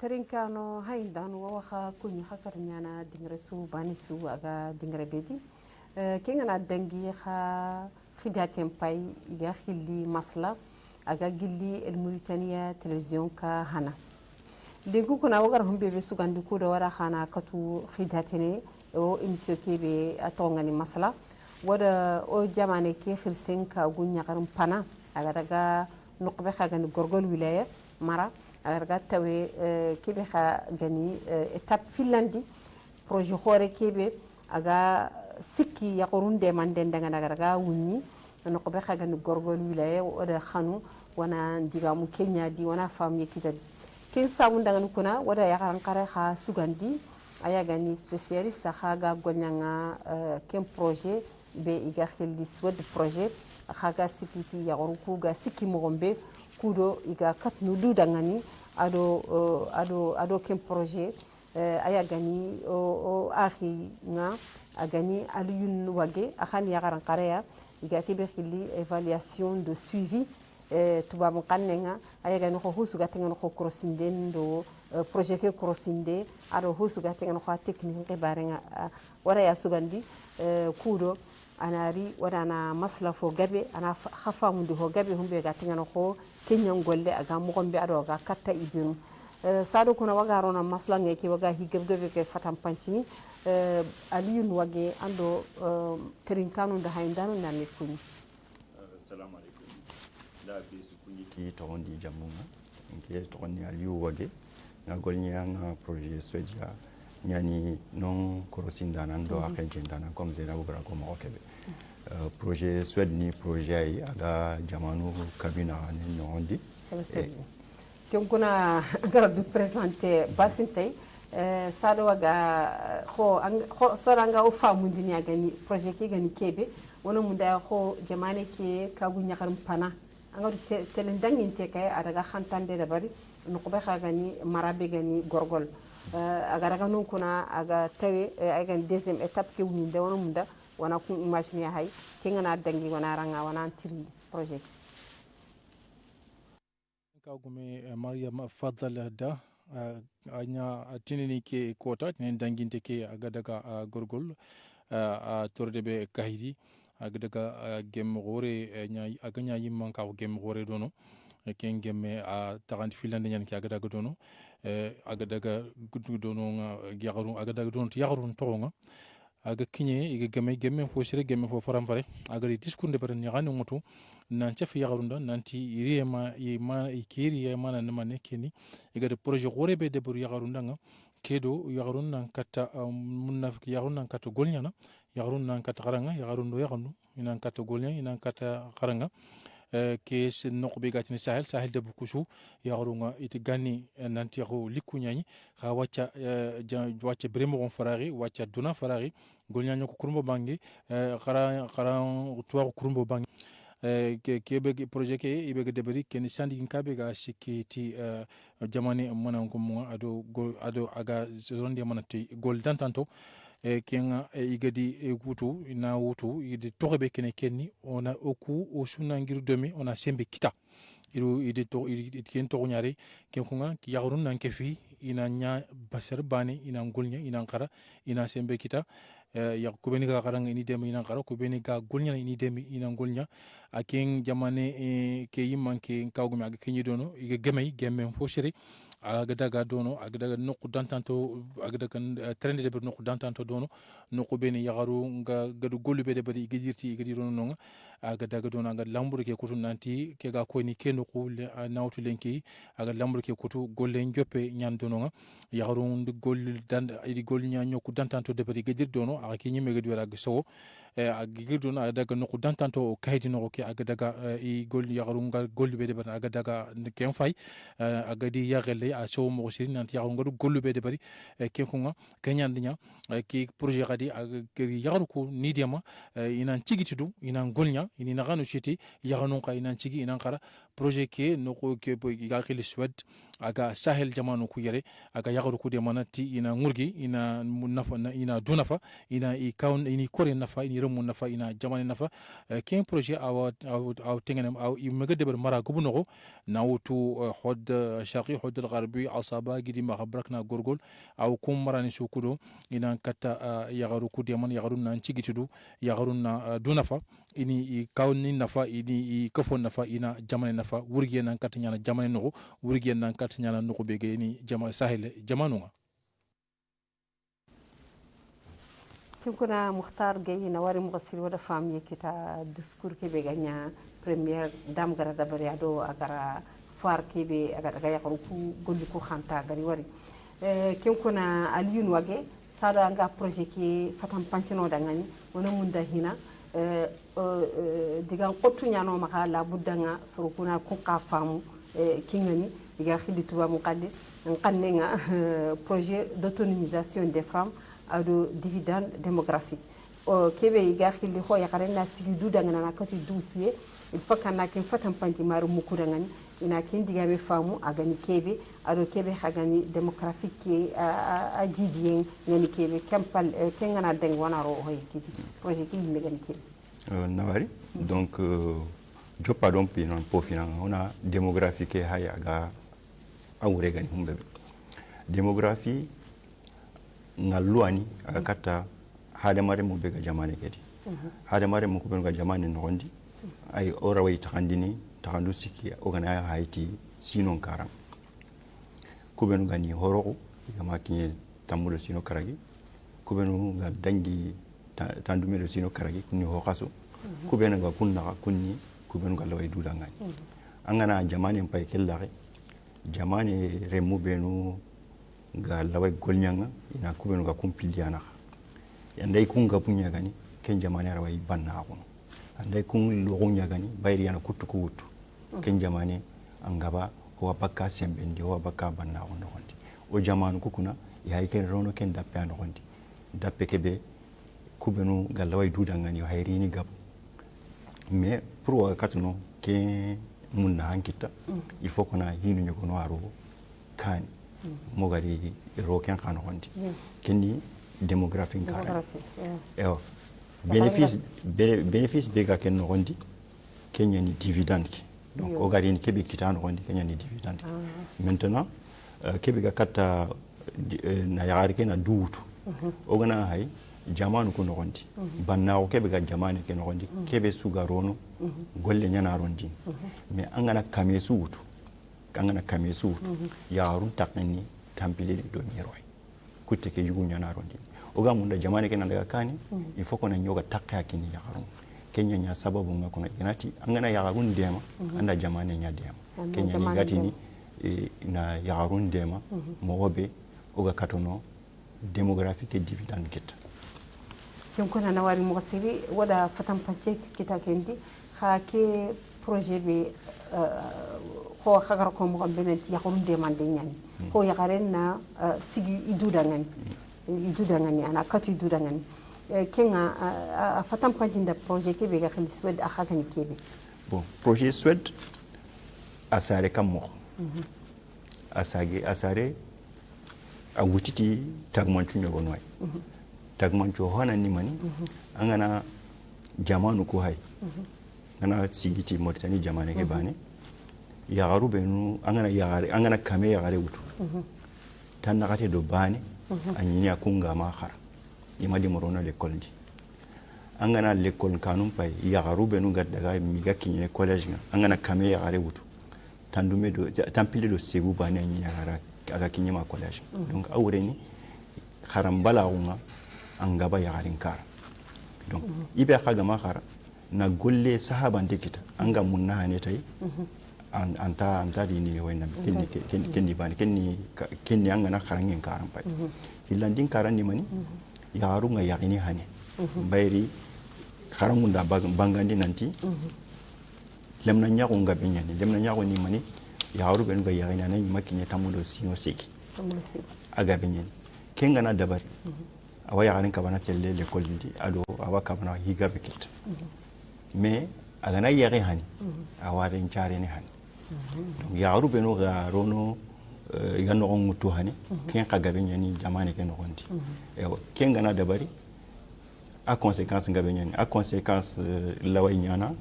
tarinkano haindano waxa kunyi hakarnyana dingresu banisu aga dingrebedi kengana dangi kha khidatem pay iga khili masla aga gilli el Mauritania television ka hana degu kuna wagar humbe be sugandi ko da wara khana katu khidatene o emission kebe atongani masla wada o jamane ke khirsen ka gunya garum pana aga daga nuqbe khagani gorgol wilaya mara aga tawe kebe kha gani étape finlandi projet khore kebe aga sikki yaqurunde man den daga daga wunni nuqbe khagani gorgol wilaya wada khanu wana digamu Kenya di wana famille kitadi ken samu daga kuna wada yaqaran qare kha sugandi aya gani spécialiste khaga gonyanga ken projet be iga khilli swed projet khaga sikiti yaquru kuga sikki mogombe kudo iga katnu dudangani ado ken projet aya gani o akhi nga agani aliyun wage akhani yaqaran qareya iga tibe khilli évaluation de suivi tuba mo kannenga aya gani ko husu gatenga ko crossinde do projet ke crossinde ado husu gatenga ko technique ke barenga wara ya sugandi kudo anari wadana masla fo gabe ana khafamu di ho gabe humbe gatenga ko kenyan golle aga mo gombe ado ga katta ibinu sado kuna waga rona masla ngeke waga higebe ke fatam pancini aliyun wage ando terinkanu da haindanu na mekuni assalamu alaikum da be su kunyi ki tondi jamunga nke tondi aliyu wage na golnya nga projet soja nyani non korosinda nan do akhenjinda nan comme zena bubra ko mo kebe projet swed ni projet ay aga jamanu kabina ni nondi ken kuna ngara du présenter basintay sado waga ho soranga o famu dini gani projet ke gani kebe wona munda ho jamane ke kagu nyakarum pana anga telen dangin te kay adaga khantande da bari no ko be khagani marabe gani gorgol aga raga non kuna aga tawe aga deuxième étape ke wuni de wona munda wana ku imagine hay kengana dangi wana ranga wana tiri projet kawgume Mariam Fadal da anya tinini ke kota tinen danginte ke aga daga gorgol torde be kahidi aga daga gem gore nya aga nya yimman ka gem gore dono ken gemme tagandi filande nyan ke aga daga dono aga daga gudu dono yagaru aga daga dono yagaru togonga aga kinye iga gemme fo sire gemme fo faram fare aga di discours de baren yagani ngoto nan chef yagarunda nanti iriyema yima ikiri yema nan manne keni iga de projet gore be de bur yagarunda nga kedo yagarun nan kata munafik yagarun nan kata golnyana yagarun nan kata qaranga yagarundo yaganu nan kata golnya nan kata qaranga ke se noqbe gatini sahel de bukusu yagarunga iti gani nanti yago likunyani kha wacha bremo gon farari wacha duna farari golnyanya ko kurumbo bangi khara tuwa kurumbo bangi ke projet ke ibe debari ken sandi inkabe ga sikiti jamane mona ko mo ado aga zonde manati gol dantanto kenga igadi wutu ina wutu idi toxebe kene kenni ona oku o suna ngir domi ona sembe kita iru idi to idi ken to nyari ken kunga yagrun nan kefi ina nya basar bani ina ngulnya ina qara ina sembe kita ya kubeni ga qaranga ini dem ina qara kubeni ga gulnya ini dem ina ngulnya aken jamane ke yimman ke kawgumi aga kenyi dono iga gemme fo shiri aga daga dono aga daga nokku dantanto aga daga trende de nokku dantanto dono nokku beni yagaru nga gadu gollu be de bari igidirti igidirono nonga aga daga dono aga lamburu ke kutu nanti ke ga ko ni ke nokku nawtu lenki aga lamburu ke kutu golle njoppe nyan dono nga yagaru ndu gollu dan idi gollu nya nyoku dantanto de bari igidir dono aga ke nyime gadu wala so aga gidir dono aga daga nokku dantanto kaydi nokku ke aga daga i gollu yagaru nga gollu be de bari aga daga ken fay aga di yagelle a so mo siri nanti yagaru ngadu gollu be de bari ken kunga kenyandinya ki projet gadi aga yagaru ko nidiama ina cigitidu ina golnya ina ganu citi yaganu ka ina cigi ina qara projet ke no ko ke ga khili swed aga sahel jamanu ku yere aga yagaru ku de manati ina ngurgi ina munafa ina dunafa ina i kaun ini kore nafa ina remu nafa ina jamane nafa ken projet aw tengene aw imega deber mara ko bunogo na wutu hod sharqi hod al-gharbi asaba gidi ma khabrakna gorgol aw kum marani sukudo ina kata yagaru ku deman yagaru na cigitudu yagaru na du nafa ini kawni nafa ini kafo nafa ina jamane nafa wurgi nan kata nyana jamane no wurgi nan kata nyana no bege ni jama sahel jamanu كنا مختار جاي نواري مغسل ولا فامي كتا دسكور كي بيغانيا بريمير دام غرا دبريادو اغرا فار كي بي اغرا يقرو غوليكو خانتا غري وري كنا اليون واغي سادا انغا بروجي كي فاتام بانتينو دانغاني ونا موندا هنا digan qotu nyano maka la budanga surukuna ku ka famu kingani diga khidi tuba muqaddi nqannenga projet d'autonomisation des femmes à de dividendes démographiques kebe iga khili ho yakarena sigi dudanga na kati dutiye il faut kana kin fatan panti maru mukudanga ina kin diga be famu agani kebe ado kebe khagani démographique a jidien ngani kebe kampal kengana deng wana ro hoy kidi projet ki megani kebe Nawari donc jo pardon pinon po finan ona démographie ke haya ga awre gani humbebe démographie ngaluani akata hade mare mo be ga jamane kedi hade mare mo ko be ga jamane no gondi ay ora way takandini takandu sikki ogana haiti sinon karam kubenu gani horoko gama kinye tamulo sino karagi kubenu ga dangi tandumero sino karagi kunni hokaso kubenu ga kunna kunni kubenu ga laway dudangani angana jamane pay kellare jamane remu benu ga laway golnyanga ina kubenu ga kumpiliana yandai kunga punya gani ken jamane raway banna ko andai kun logonya gani bayri yana kutu kutu ken jamane angaba ho bakka sembendi ho bakka banna ko nondi o jamanu kukuna yayi ken rono ken dappe an nondi dappe kebe kubenu ga laway dudangani hayrini gab mais pour katno ke munna hankita il faut qu'on a hinu nyoko no aro kan mogari ro ken kan hondi kenni démographique kara bénéfice bega ken no hondi kenya ni dividende donc o gari ni kebe kitano hondi kenya ni dividende maintenant kebe ga kata na yari ken adutu o gana hay jamanu ko no hondi bannawo kebe ga jamanu ken hondi kebe suga rono golle nyana rondi mais angana kamesu wutu kangana kamesu wutu yarun takni tampile do miroi kutte ke yugu nyana rondi oga munda jamani kena daga kani il faut qu'on nyoga takya kini yarun kenya nya sababu ngako na inati angana yarun dema anda jamani nya dema kenya ni gatini na yarun dema mowobe oga katono démographique et dividende get كنا نواري مغسلي ولا فتن بانشيك كتا كندي خاكي بروجي بي هو خغركم مغبنت يقولون ديمان دينيان هو يقارن سيجي يدودانغاني أنا كاتو يدودانغاني كنا فتن بانشين دا بروجي كي بيغا خلي سويد أخاكني كيبي bon projet سويد أساري كم أساري أوتيتي تاغمانشو نيغونواي tagmancho hona ni mani angana jamanu ko hay ngana sigiti Mauritanie jamane ke bane ya garu benu angana kame ya gare wutu tan nakate do bane anyinya kunga ma khara imadi morona le kolndi angana le kol kanum pay ya garu benu gaddaga miga kinye college nga angana kame ya gare wutu tandume do tampile do segu bane anyinya gara aga kinye ma college donc awreni kharambala unga angaba yarin kara donc ibe khaga makara na golle sahaba ndikita anga munna hane tay anta dini wayna kenni bani kenni anga na kharangen karam pay hillandin karan ni mani yaru nga yakini hane bayri kharamunda bangandi nanti lemna nyako ngabe nyani lemna nyako ni mani yaru ben ga yakini nani makinya tamudo sino seki aga benyani kenga na dabar awa yagarin kabana telle l'école ndi ado awa kabana higa bekit mais agana yari hani awa den chare ne hani donc yaru beno ga rono yano ngutu hani ken kaga be nyani jamane ken gondi e ken gana dabari a conséquence ngabe ñani a conséquence laway ñana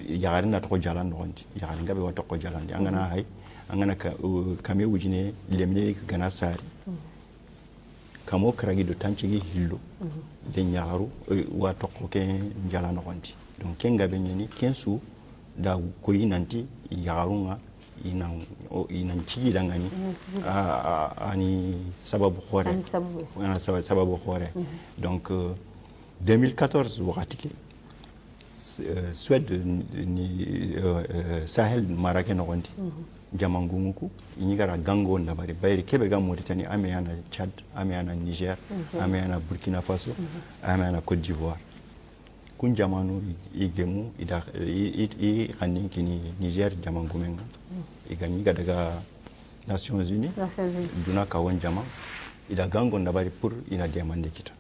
yagari na to jalan nondi yagari ngabe wa to jalandi angana hay angana kame wujine lemine gana sari kamo kragi do tanchigi hillo de nyaaru wa to ko ke jalan nondi donc ken ngabe ñani ken su da ko yinanti yagarunga inan cigi dangani ani sababu khore ana sababu khore donc 2014 wakati ke Suède ni Sahel marake no gondi jamangunguku inyigara gango na bari bayri kebe ga Mauritanie ameyana Chad ameyana Niger ameyana Burkina Faso ameyana Côte d'Ivoire kun jamanu igemu ida i khani kini Niger jamangumenga igani daga Nations Unies duna ka won jama ida gango na bari pour ina demande kita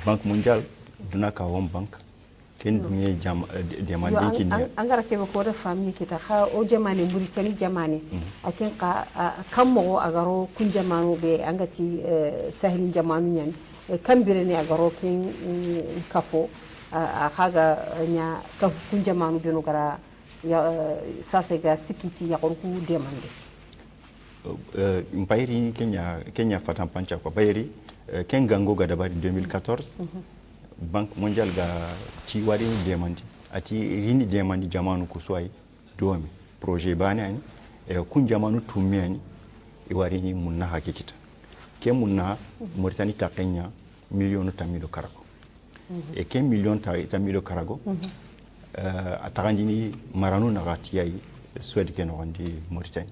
Banque mondiale duna ka won banque ken dunye jam demande kini angara kebe ko da famille kita ha o jamane Mauritanie jamane akin ka kammo agaro kun jamanu be angati Sahel jamanu nyan kambire ne agaro kin kafo a kaga nya ka kun jamanu beno gara ya sasa ga sikiti ya korku demande mbayri Kenya fatan pancha ko bayri ken gango ga dabari 2014 Banque mondiale ga ti wari demande ati rini demande jamanu ko soy domi projet bani ani kun jamanu tummi ani e wari ni munna hakikita ke munna Mauritanie ta Kenya million tamilo karago e ken million tamilo karago atagandini maranu nagati yayi Suède ken wandi Mauritanie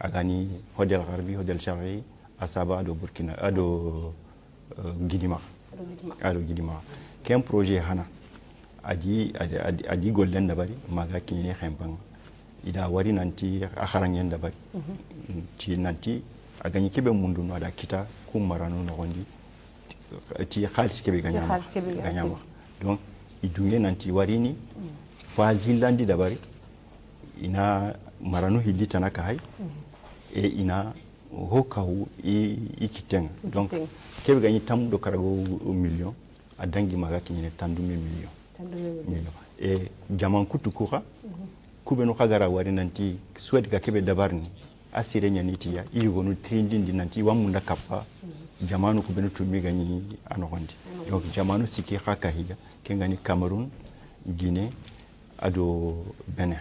agani hodel garbi hodel sharri asaba do Burkina ado Gidima ken projet hana adi golden dabari maga kine khempang ida wari nanti akharangen dabari ti nanti agani kebe mundu no ada kita ku maranu no gondi ti khalis kebe ganyama donc idunge nanti warini fazilandi dabari ina maranu hidita na kai e ina hokahu ikiten donc kebe ganyi tam do karago million adangi maga kinyene tandume million e jaman kutu kuha kubeno kagara wari nanti Suède ga kebe dabarni asire nyaniti ya igonu trindindi nanti wamunda kappa jamanu kubeno tumi ganyi anogondi donc jamanu siki khaka higa kengani Cameroun Guinée ado Benin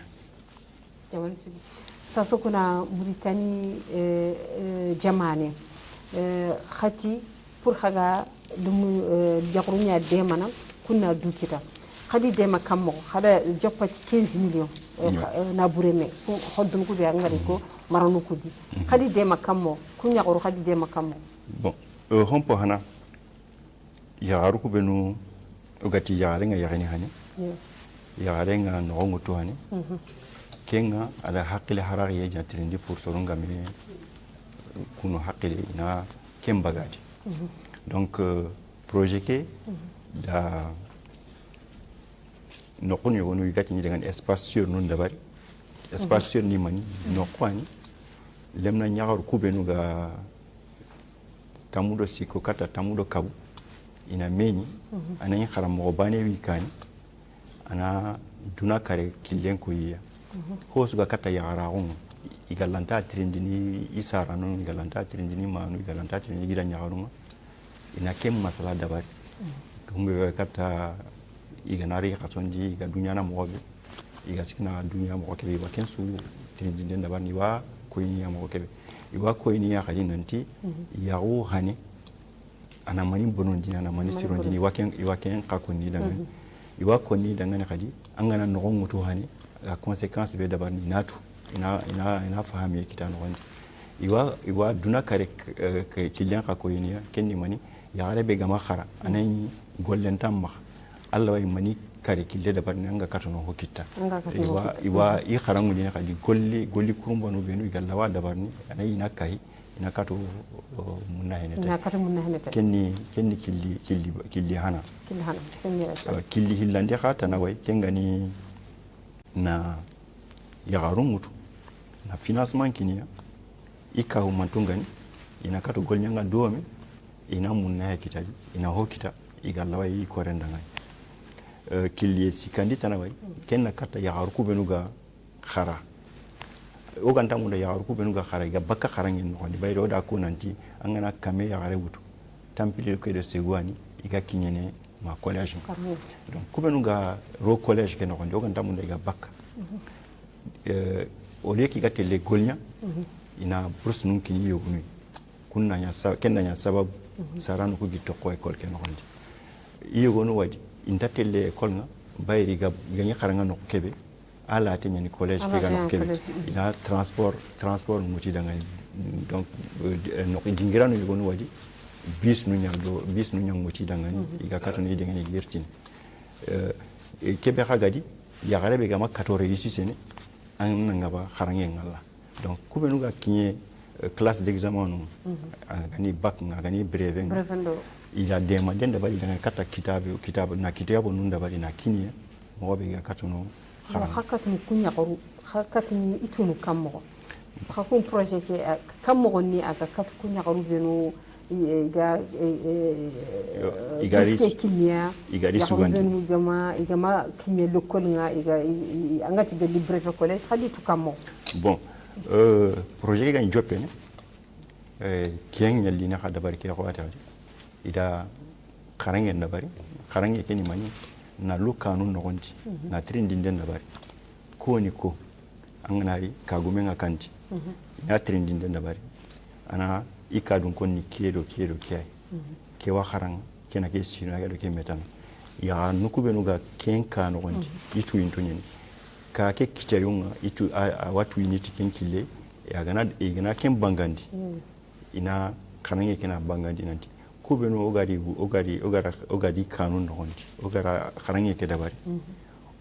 jamanu siki saso kuna Mauritanie jamane khati pour khaga dum jagrunya demana kunna dukita khadi dema kammo khada joppati 15 millions na bureme ko hoddum ko be ngari ko maranu kudi khadi dema kammo kunya goro khadi dema kammo bon hompo hana yagaru ko benu ogati yagare nga yagani hani yagare nga no ngoto hani kenga ala hakile harari ya jatrindi pour sorunga me kuno hakile na kembagadi donc projet ke da no kun yonu gati ni dengan espace sur nun dabari espace sur ni mani no kwani lemna nyaar kubenu ga tamudo siko kata tamudo kabu ina meni ana yin kharamo bane wikani ana duna kare killen ko yiya hosu ga kata yara on igalanta trindini isara non igalanta trindini manu igalanta trindini gidan yaarunga ina kem masala dabari kumbe kata iganari khasondi ga dunya na mobe iga sikna dunya mo kebe ba kensu trindini dabani wa ko yiya mo kebe iwa ko yiya khadi nanti yawo hani ana mani bonondi ana mani sirondi iwa ken ka ko ni dangan iwa ko ni dangan khadi angana no ngoto hani la conséquence be dabani natu ina fahami kitano wandi iwa duna kare kilian ka ko yiya kenni mani ya rabe gama khara anan gollen tamma Allah way mani kare kille da barni anga katono hokita iwa i kharangu ni khadi golli kurumba no benu gallawa da barni anan ina kai ina kato munna heneta kenni killi hana killi hillande khata na way kengani na yagarun mutu na financement kiniya ikaw mantungani ina kato golnyanga domi ina munna ya kitaji ina hokita igalla way korendanga killiye sikandi tana way kenna katta yagaru kubenuga khara o ganta munda yagaru kubenuga khara iga bakka kharangen no ndi bayro da ko nanti angana kame yagare wutu tampile ko de segwani iga kinyene ma collège donc kubenuga ro collège ke no ndi o ganta munda iga bakka o lieu ki gatelle golnya ina bourse nun kini yogunu kunna nya kenna nya sababu saranu ko gitto ko école ke no ndi yogonu wadi intatelle école nga bayri ga ganya kharanga no kebe ala te nyani collège ke ga no kebe ina transport muti dangani donc no dingira no yogonu wadi bis nu nyang muti dangani iga katone dangani yertin kebe khagadi ya garebe ga makatore yisi sene an ngaba kharange ngalla donc kubenu ga kinye classe d'examen no gani bac nga gani brevet il a demandé d'abord dans kata kitabu na kitabu nun dabari na kiniya mo be ga katuno hakatun kunya qaru hakatun itunu kammo hakun projet ke kammo ni aka kat kunya qaru benu igari sugandi igama kinye lokol nga angati de libre collège khadi tu kammo bon projet ga njopene kien nyali na dabari ke ko atati ida kharange ndabari kharange ke ni mani na lukanu nogondi na trindinde ndabari ko ni ko anganari kagume nga kanti ina trindinde ndabari ana ikadun kon ni kedo kiyai ke wa kharang kena ke sino ya do ke metan ya nukube nuga kenka nogondi itu into nyen ka ke kitayunga itu watu initi kenkile ya gana ken bangandi ina kharange kena bangandi nanti kubenu ogadi kanun nogondi ogara kharange ke dabari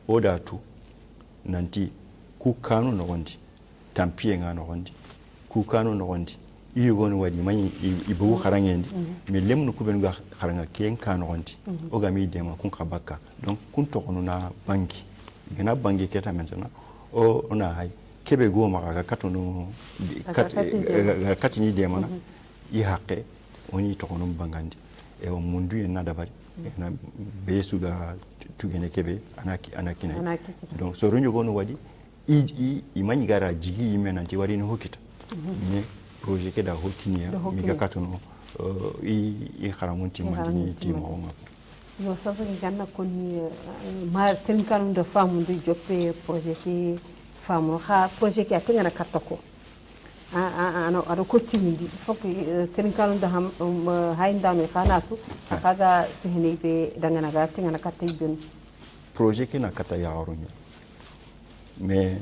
oda tu nanti ku kanun nogondi tampie nga nogondi ku kanun nogondi iyogonu wadi mani ibu kharange ndi me lemnu kubenu ga kharanga ken kan nogondi ogami dema kun khabaka donc kun to na banki igana banki keta maintenant o ona hay kebe go maka katono katini dema na i haqqe oni to kono bangandi e o mundu en nadabari na besu ga tugene kebe anakina donc so ronjo gono wadi i mani gara jigi yimena nti wari no hokita mais projet ke da hokinia mi ga katono i kharamunti mandini timo nga yo sasa ganna konni ma ten kanum de famu de joppe projet ki famu ha projet ki atenga na katako ano kotimindi fokk ten kanum da ham hayndame khanatu kaga sehne be dangana ga tenga na katay ben projet ki na kata ya warunya mais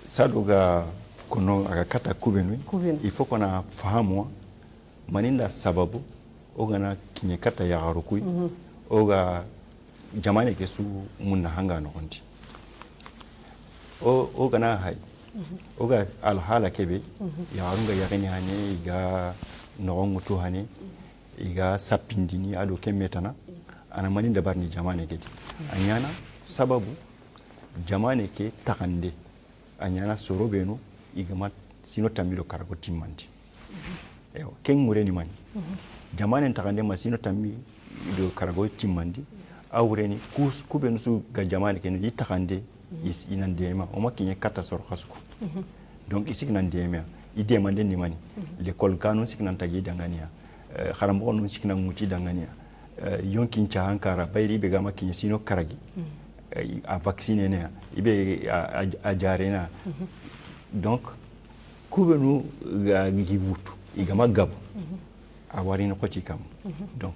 saduga kono aga kata kubenu il faut qu'on a fahamu maninda sababu ogana kinye kata ya garukui oga jamane ke su munna hanga no konti ogana hay oga alhala kebe ya garunga ya gani hane iga no ngutu hane iga sapindini ado kemetana ana maninda barni jamane ke anyana sababu jamane ke takande anyana sorobenu igama sino tamilo karago timmanti ewo ken mureni mani jamane takande ma sino tammi do karago timmandi awreni kubenu su ga jamane ken di takande is inandema o makinye kata sor khasuko donc isik nandema idema den ni mani l'école kanun sik nan tagi dangania kharambo non sik nan muti dangania yonkin cha hankara bayri be ga makinye sino karagi a vacciner ne ibe a jarena donc kubenu ga gibutu igama gab a warina ko ci kam donc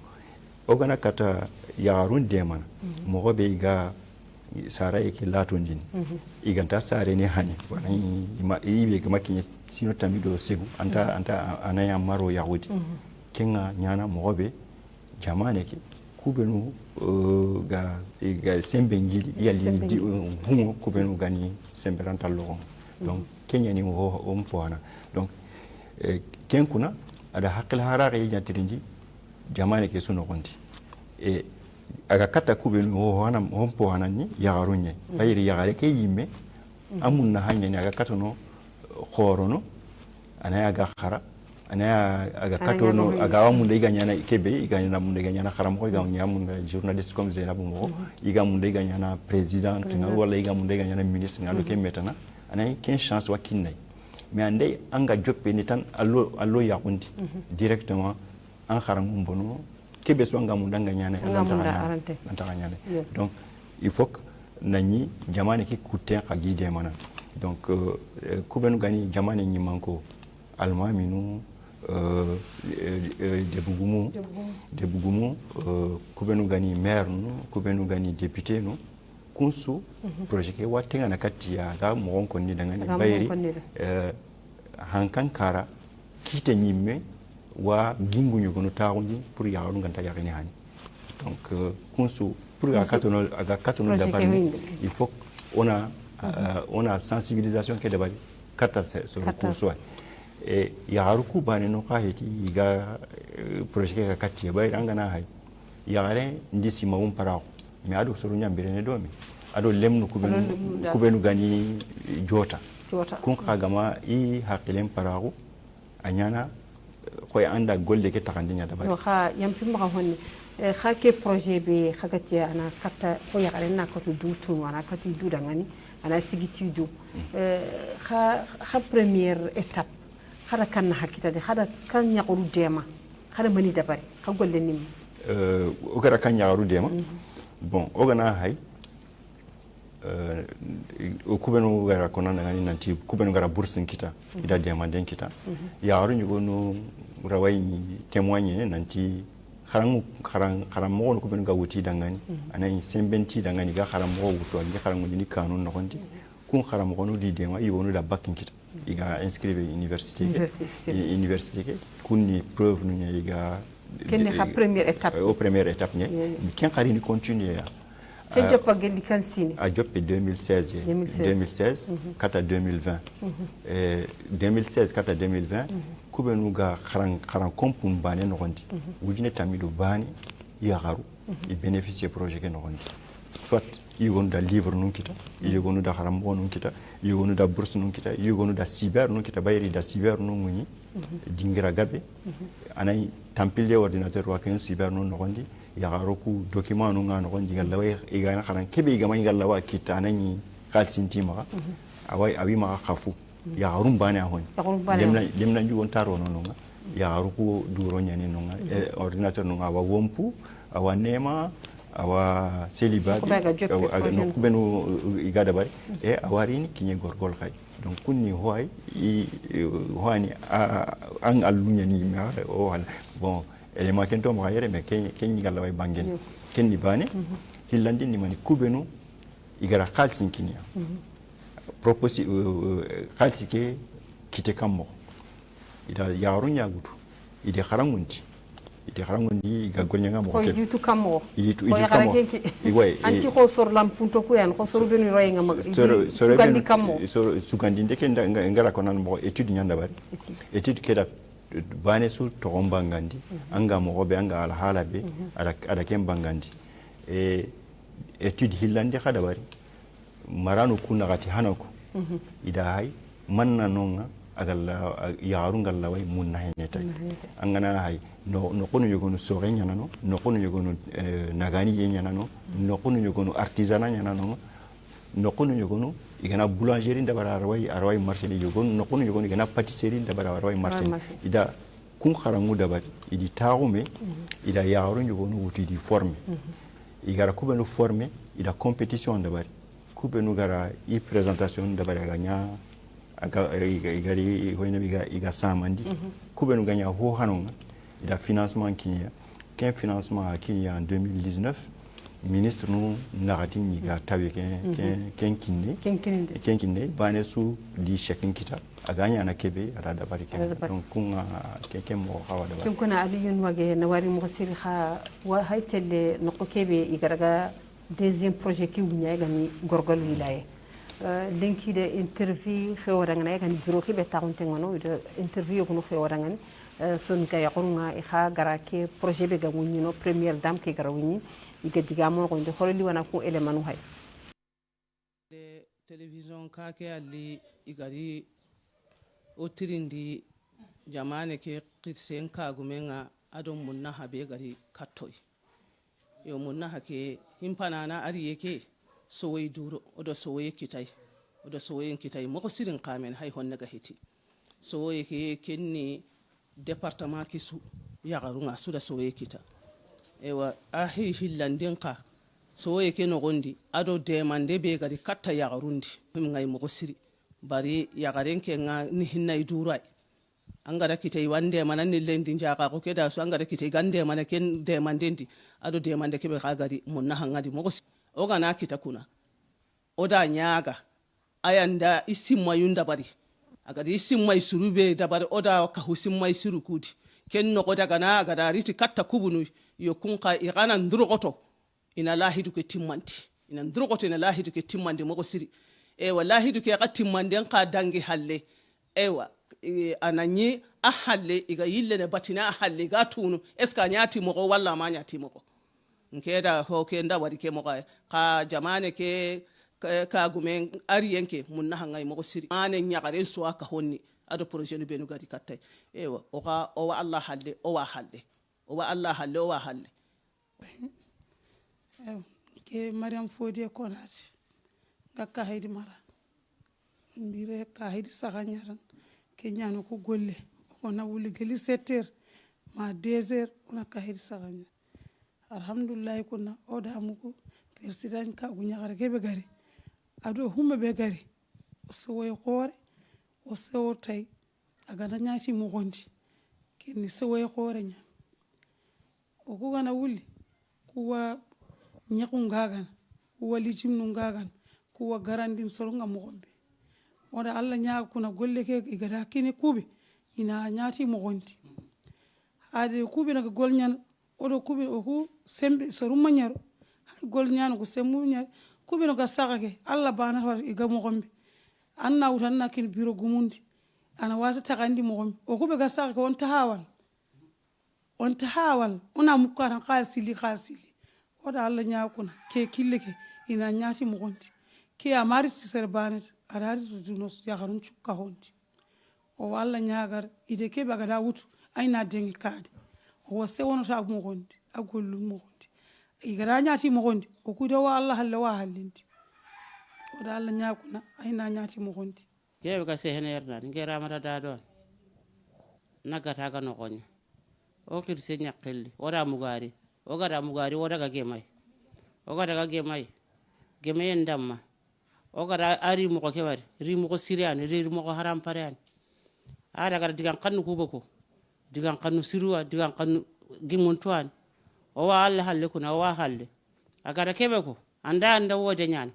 ogana kata yarun deman mo be ga sara yake lato ndin iganta sare ne hani wana ibe ga makin sino tamido segu anta anaya maro yahudi kenga nyana mo be jamane ke kubenu ga sembe ngili yali di humo kubenu gani semberanta logon donc kenya ni o mpona donc kenkuna ada hakil harare yatirinji jamane ke suno konti e aga kata kubenu wana mpona ni yagarunye bayiri yagare ke yimme amunna hanya ni aga katono khorono ana yaga khara ana aga katono aga munde iganyana kebe iganyana munde iganyana kharamo iganyana munde journaliste comme Zainabou Mogo iga munde iganyana président nga wala iga munde iganyana ministre ngalo ke metana ana ken chance wakinay mais ande anga joppe ni tan allo yakundi directement en kharangu mbono kebe so anga munde nganyana antaganyana donc il faut que nani jamani ki kutten khagide mana donc kubenu gani jamani nyimanko alma minu de bugumu kubenu gani maire no kubenu gani député no kunsu projet ke watenga na kati ya ga mo ko ni daga ni bayri hankan kara kite nyimme wa gingu nyugo no taawni pour ya on ganta ya ni hani donc kunsu pour ga katono da parmi il faut on a sensibilisation ke de bari kata sur le kunsu e yaruku bani no ka heti iga projet ka kati ba iranga na hay yare ndisi mawum parao mi ado soro nyambire ne domi ado lemnu kubenu gani jota kun kagama i hakilem parao anyana koy anda golle ke takandinya da ba ha yampi ma honni ha ke projet be khagati ana kata ko yare na ko dutu wana kati duda ngani ana sigiti du ha première étape hada kan hakita de hada kan yaqulu dema hada mani dabari ka golle nim o gara kan yaqulu dema bon o gana hay o kubenu gara konana ngani nanti kubenu gara boursin kita ida dema den kita yaqulu nyugo no rawai témoigner nanti kharam mo ko ben ga wuti dangani anay sembenti dangani ga kharam mo wuto ga kharam mo ni kanun no konti kun kharam mo no di dema i wonu da bakin kita iga inscrire université ke kunni preuve nu iga ken ha première étape au première étape ne mi ken khari ni continuer ken joppa gelli kan sini a joppe 2016 kata 2020 2016 kata 2020 kubenu ga kharan kompun bane no gondi wujine tamido bani ya garu i bénéficier projet ke no gondi soit yigonu da livre nun kita yigonu da haram bonun kita yigonu da bourse nun kita yigonu da cyber nun kita bayri da cyber nun muni dingira gabe anay tampile ordinateur wa ken cyber nun nogondi ya garoku document nun ngano gondi galla way igana kharan kebe igama galla wa kita anani khalsinti ma awai abi ma khafu ya garum bane ahon lemna jugon taro non ya garuku duro nyani non ordinateur nun awa wompu awa nema awa célibat no kubenu igada bari e awarini kinye gorgol khay donc kunni hoy hoani an allunya ni ma o wala bon élément kento mo yere me ken galla way bangen ken ni bane hillandi ni mani kubenu igara khalsin kinya proposi khalsike kite kammo ida yarunya gutu ide kharangunti ite kharangundi ga golnyanga mo ko jitu kamo itu kamo iway anti ko sor lampunto ko yan ko sor benu roy ngam sugandi kamo so sugandi ndeke ngara ko nan mo étude nyanda bari étude keda bane su to gombangandi anga mo gobe anga ala halabe ada kem bangandi étude hillandi khada bari marano kuna gati hanako ida hay manna nonga agalla yaaru ngalla way munna heneta angana hay no kono yogonu sore nyana no kono yogonu nagani ye nyana no kono yogonu artisanat nyana no kono yogonu igana boulangerie ndabara arway marché de yogonu no kono yogonu igana pâtisserie ndabara arway marché ida kun kharangu dabari idi tarume ida yaaru yogonu wuti di former igara kubenu former ida compétition ndabari kubenu gara i présentation ndabari ganya aga igari hoyna iga samandi kubenu ganya ho hanonga ida financement kinya ken financement kinya en 2019 ministre nous narati ni ga tabe ken kinne bane su di checking kita aganya na kebe ada da bari ken donc kunga ken mo hawa da ken kuna aliyun wage na wari mo sir kha wa haytele no ko kebe igaraga deuxième projet ki wunya ga ni gorgol wilaya lenki de interview xewarangana kan bureau ki be taxunte ngono de interview ko no xewarangani son ga yaqunga ikha garake projet be ga wunno première dame ki gara wunni iga diga mo ko de xolli wana ko élément hay de télévision ka ke ali igari otirindi jamane ke qitsen kagumenga adon munna habe gari kattoy yo munna hake himpanana ari yake sowoy duro odo sowoy kitay moko sirin kamen hay honne ga heti sowoy ke kenni département kisu yagarunga suda sowoy kita ewa ahi hillandin ka sowoy ke no gondi ado demande be gari katta yagarundi ngay moko siri bari yagaren ke nga ni hinnay duray angara kitay wande manan ni lendi jaka ko keda so angara kitay gande mana ken demandendi ado demande ke be kagari munna hangadi moko o gana kita kuna oda nyaga ayanda isimma yunda bari agadi isimma isurube dabari oda ka husimma isuru kudi ken no goda gana agada riti katta kubunu yo kunka igana ndrugoto ina lahidu ke timmanti ina ndrugoto ina lahidu ke timmande moko siri e wallahi du ke ka timmande ka dangi halle ewa ananyi a halle iga yille ne batina a halle ga tunu eska nyati moko walla ma nyati moko nkeda ho ke nda wadi ke moko ka jamane ke ka gumen ariyenke munna hangay moko siri ane nyagare so aka honni ado projet no benu gadi kattay ewa o wa Allah halle o wa halle o wa Allah halle o wa halle ke Mariam Fodie Konate gakka haydi mara mbire ka haydi saganyaran ke nyano ko golle ko na wuli geli 7h ma 2h ona ka haydi saganya alhamdulillah kunna oda muko president ka gunyagare ke be gari ado humbe be gari so way khore o so tay aga na nyati mo gondi ke ni so way khore nya o ko gana wuli kuwa nyakungagan kuwa lijimnu ngagan kuwa garandin solonga mogombe oda alla nyaa kuna golle ke igada kini kubi ina nyaati mogondi ade kubi naga golnyan odo kubi oku sembe soruma nyaro golnyan ko semu nyar kubi naga sagake alla bana war iga mogombe anna utanna kin biro gumundi ana wasa takandi mogombe okubi ga sagake on tahawal ona mukara khalsili oda alla nyaa kuna ke killeke ina nyaati mogondi ke amari serbanet adari dunos yagarun chukka hondi o walla nyagar ide ke baga da wutu ayna dengi kade o se wono ta mo gondi agollu mo gondi igara nyaati mo gondi o kudo wa Allah halle wa halindi o da Allah nyakuna ayna nyaati mo gondi kebe ka sehene yerna ngera mata da don nagata ga no gonya o kirse nyakkelli ora mugari o gara mugari o daga gemay gemeyen damma o gara ari mo ko kewari ri mo ko siriani ri mo ko haram pareani ada gara digan kannu kuboko digan kannu siruwa digan kannu gimuntuan o wa Allah halle kuna o wa halle agara kebe ko anda wode nyana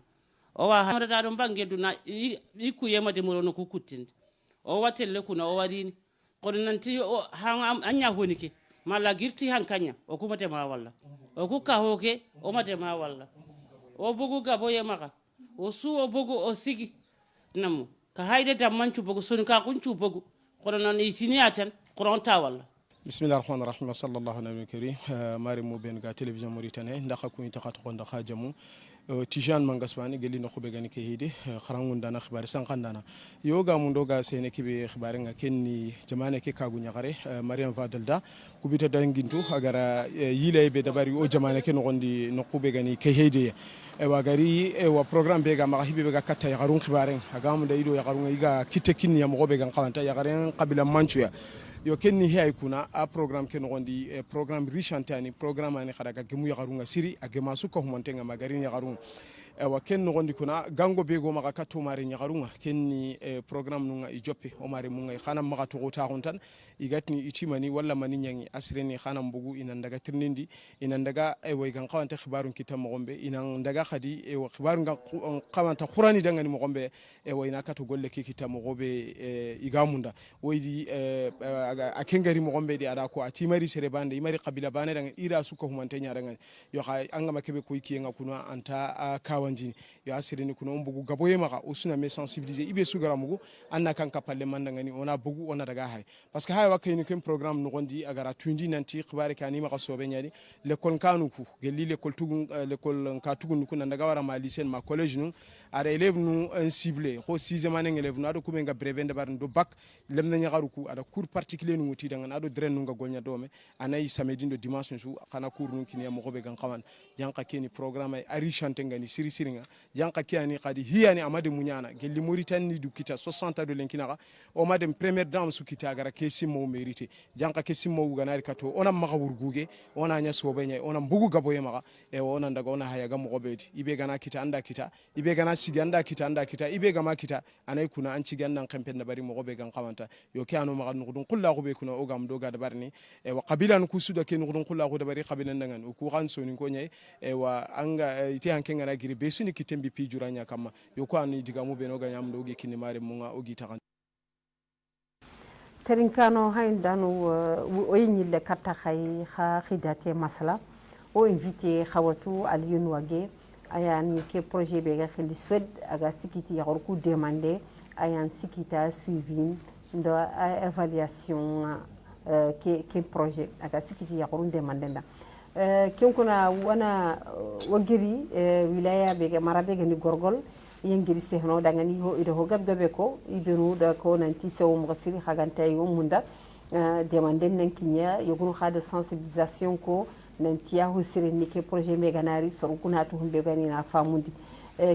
o wa halle da don bange duna iku yema de mo no ku kuttinde o watelle kuna o warini ko nanti o anya honike mala girti hankanya o kumate ma walla o ku ka hoke o mate ma walla o bugu gabo yemaka o suwo bogu o sigi namu ka hayde dammancu bogu soni ka kuncu bogu kono non itini atan kono ta walla bismillahir rahmanir rahim sallallahu alaihi karim mari mo ben ga television Mauritanie ndaka ku ita khatu konda khajamu Tijan Mangaswani geli no khube gani ke hidi kharangun dana khibari sankandana yoga mundo ga sene kibe khibari nga kenni jamane ke kagu nyagare Mariam Vadalda kubita dangintu agara yile be dabari o jamane ke no gondi no khube gani ke hidi e wagari e wa programme be ga ma hibe be ga katta yagarun khibari agam da ido yagarun iga kite kinni am gobe gan kawanta yagaren qabila manchuya yo kenni hay kuna a programme ke no gondi programme richantani programme ani khadaga gemu yagarun siri agema suko humantenga magari yagarun wa ken no gondi kuna gango be go maka katu mari nyagarunga kenni programme nunga i joppe o mari munga khana maka to ta hontan igatni itimani walla mani nyangi asreni khana mbugu ina ndaga tirnindi ina ndaga way gan qawante khibarun kitam mogombe ina ndaga khadi wa khibarun gan qawanta qurani dangani mogombe wayna katu golle ki kitam mogobe igamunda waydi akengari mogombe di ada ko atimari sere bande imari qabila bane dang ira suko humante nyaadanga yo kha angama kebe ko ikiyenga kuna anta kawa noxondini yo a sereni kuna on bugu gaboye maxa o suna me sensibiliser ibe sugara mugu anna kan kapalle mandangani ona bugu ona daga hay parce que hay wakayni kem programme noxondi agara tuindi nanti xibare ke ani maxa sobe ñadi l'école kanu ku gelli l'école tugun l'école ka tugun ku nandaga wara ma lycée ma collège nu ara élève nu un ciblé ko 6e année élève nu ado kumenga brevet de bar do bac lemna ñagaru ku ada cours particulier nu ti danga ado dren nu nga golnya dome anay samedi do dimanche su kana cours nu kiniya mo be gan xaman janka keni programme ay ari chante ngani siri siringa janka kiani qadi hiyani amade munyana gelli Mauritanie du kita 60 do lenkina o madem première dame su kita gara kesi mo mérité janka kesi mo ganari kato ona maga wurguge ona nya sobe nya ona mbugu gaboye maga e ona ndaga ona hayaga mo beti ibe gana kita anda kita ibe gana siganda kita anda kita ibe gama kita anay kuna anci gandan kampen na bari mo be gan qamanta yo kiano maga nudun kullu go be kuna o gam do ga barni e wa qabila ku suda ken nudun kullu go bari qabila ndangan o ku kan soni ko nyai e wa anga ite hanke ngana giri be suni kitembi pi juranya kama yo ko ani diga mo be no ga nyam do ge kini mare munga o gi takan terinkano haindanu o yinyille katta khay kha khidate masala o invité khawatu aliyun wage ayan ke projet be ga khili swed aga sikiti ya ko demander ayan sikita suivi ndo évaluation ke projet aga sikiti ya ko demander nda ken kuna wana wagiri wilaya be ga marabe ga ni gorgol yengiri sehno dangani ho ido ho gabgabe ko ibenu da ko nanti sewo mo siri khaganta yo munda demander nan kinya yogunu khade sensibilisation ko nanti ya ho siri ni ke projet me ganari so kuna to humbe gani na famundi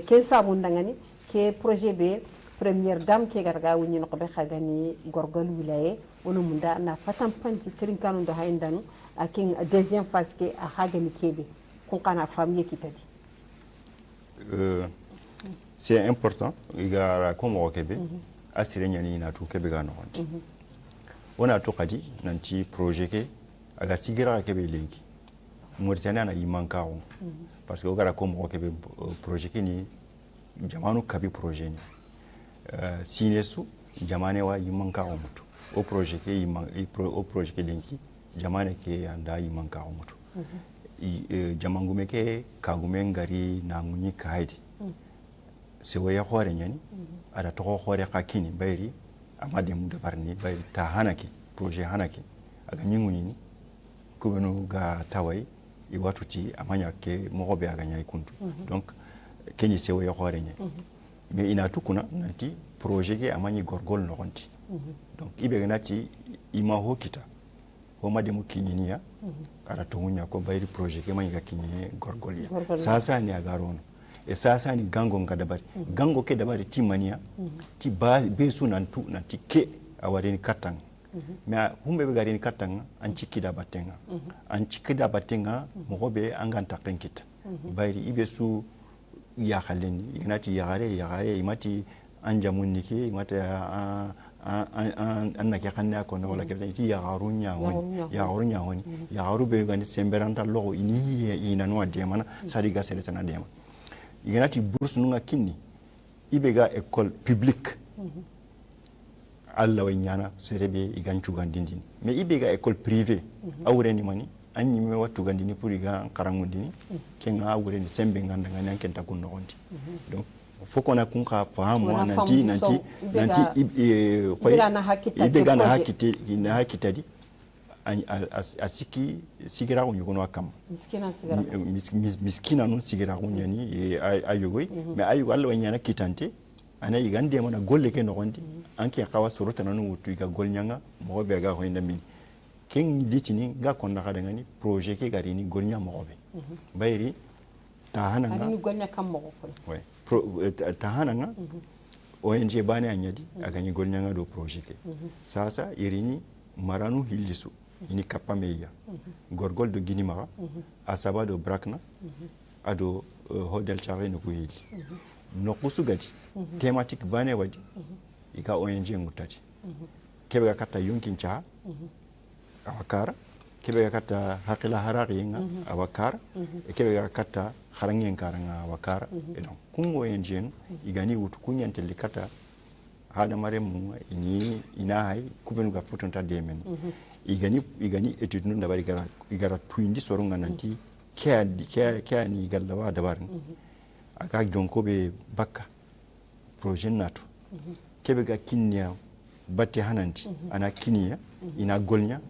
ke sabu dangani ke projet be première dame ke garga woni no be khagani gorgol wilaya wono munda na fatam panti trinkanu do haindanu akin deuxième phase ke a khagani kebe kun kana famille kitadi c'est important igara komo kebe asire nyani na to kebe gano ona to kadi nanti projet ke aga sigira kebe lenki Mauritania na imanka on parce que ogara komo kebe projet ke ni jamanu kabi projet ni sinesu jamane wa imanka on mutu o projet ke o projet ke lenki jamane ke anda imanka on mutu jamangume ke kagume ngari na munyi kaidi sewa ya hore nyani ada to hore kakini bayri amade mu dabarni bayri ta hanaki projet hanaki aga nyinguni ni kubenu ga tawai i watuti amanya ke mogobe aga nyai kuntu donc keni sewa ya hore nyani mais ina tukuna nanti projet ke amanyi gorgol no gonti donc ibe ganati ima hokita ho mademu kinyiniya ara to hunya ko bayri projet ke manyi ga kinye gorgol ya sasa ni aga rono e sasa ni gango nkadabari gango ke dabari timania ti ba besu nantu nanti ke awarini katang mais humbe be garini katang an cikida batenga an cikida batenga mogobe anganta kenkita bayri ibesu ya khaleni ignati yagare imati anja munike imata annake khanna ko no wala kebe ti yagarunya woni yagaru be gani semberanta logo ini ina no adema sadiga seletana dema iganati bourse nunga kinni ibega école publique alla wanyana serebe iganchu gandindini mais ibega école privée awreni mani anyi me watu gandini pour iga karangundini kenga awreni sembe nganda ngani ankenta kunno gondi donc faut qu'on a kunka fahamu nanti ibega na hakite ina hakitadi asiki sigira unyugono akam miskina non sigira unyani ayugoi me ayugo alla wanyana kitante ana igande mana golle ke no gondi anki akawa sorota nanu wutu iga golnyanga mobe ga hoynda min ken litini ga konna kada ngani projet ke gari ni golnya mobe bayri tahananga ani golnya kam mo ko ouais tahananga ONG bane anyadi agani golnyanga do projet ke sasa irini maranu hilisu ini kapameya gorgol do ginimara asaba do brakna ado hodel charre no kuhili no kusugati thematic bane wadi ika ONG ngutati kebe gakata yunkin cha awakara kebe gakata hakila harari nga awakara kebe gakata harangen karanga awakara donc kungo ONG igani utu kunyanteli kata hada maremu ini inahai kubenu ga futonta demen igani etude nun dabari igara twindi sorunga nanti kya ni gallawa dabarin aga jonko be bakka projet nato kebe ga kinniya batte hananti ana kiniya ina golnya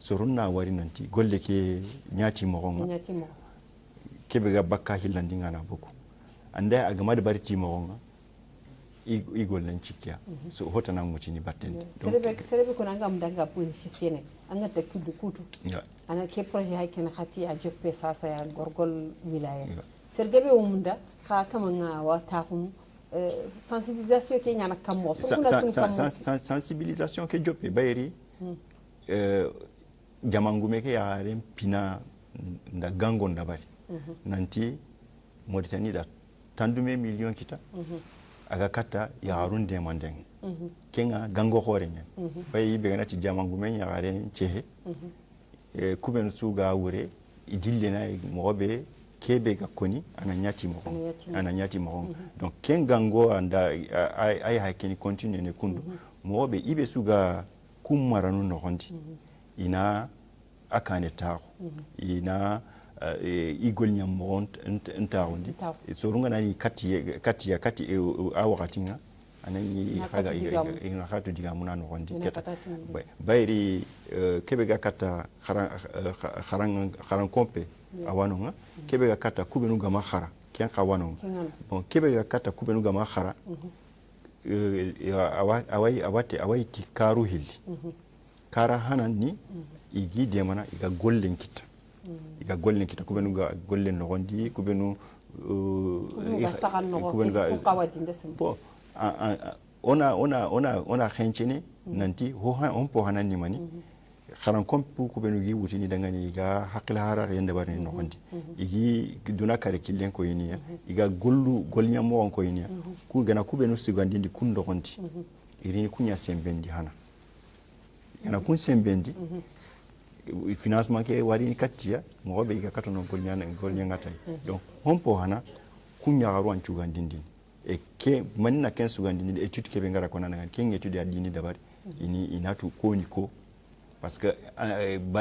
sorun na wari nanti golle ke nyati mogonga kebe ga bakka hillandi ngana boko anda aga mad barti mogonga i gollen cikya so hota na ngutini battende serebe ko nanga mdanga bénéficier anga takkidu kutu ana ke projet hay ken khati a joppe sasa ya gorgol wilaya sergebe umunda ka kama nga watakum sensibilisation ke nyana kammo sensibilisation ke joppe bayri jamangume ke yaren pina nda gango ndabari nanti Mauritanie da tandume million kita aga kata yarun demandeng kenga gango hore nyen bayi be ganati jamangume yaren chehe kuben suga wure idille na mobe kebe ga koni ana nyati mo donc ken gango anda ay hakini continue ne kundu mobe ibe suga kumaranu no hondi ina akane taw ina igol nyam mo ntawndi so runga nani kati a wakatinga anani haga ina hatu diga munano hondi keta bayri kebe ga kata kharan kompe awano kebe ga kata kubenu gama khara kyan kawano bon kebe ga kata kubenu gama khara awai ti karu hilli kara hanan ni igi demana iga gollen kita kubenu ga gollen no gondi kubenu kubenu ga bon ona khenchene nanti on po hanan ni mani kharan kompu kubenu gi wutini dangani iga hakla hara yende barni no gondi igi duna kare killen ko yiniya iga golnya mo ko yiniya ku gana kubenu sigandindi kundo gondi irini kunya sembendi hana yana kun sembendi financement ke wari katiya mo be iga katono golnya ngatai donc on po hana kunya garwan chugandindi e ke manina ken sugandindi etude ke be ngara kona nan ken etude adini dabari ini inatu ko ni ko parce que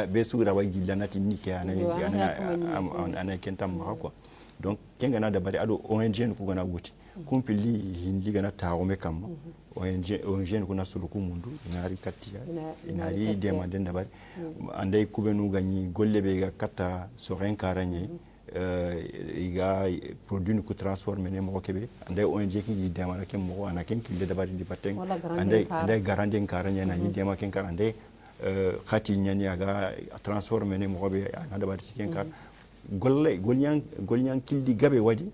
be sugura wa gillanati ni ke ana kentam ma quoi donc kenga na dabari ado ONG ku gana wuti kumpili hindi gana taawome kam ONG ku na suluku mundu inari katiya inari demande dabari andai kubenu ganyi golle be ga kata soren karanye iga produit ku transformer ne mo kebe andai ONG ki di demande kem mo ana ken kille dabari di pateng andai garande karanye na di demande ken karande khati nyani aga transformer ne mo be ana dabari ken kar golyan kildi gabe wadi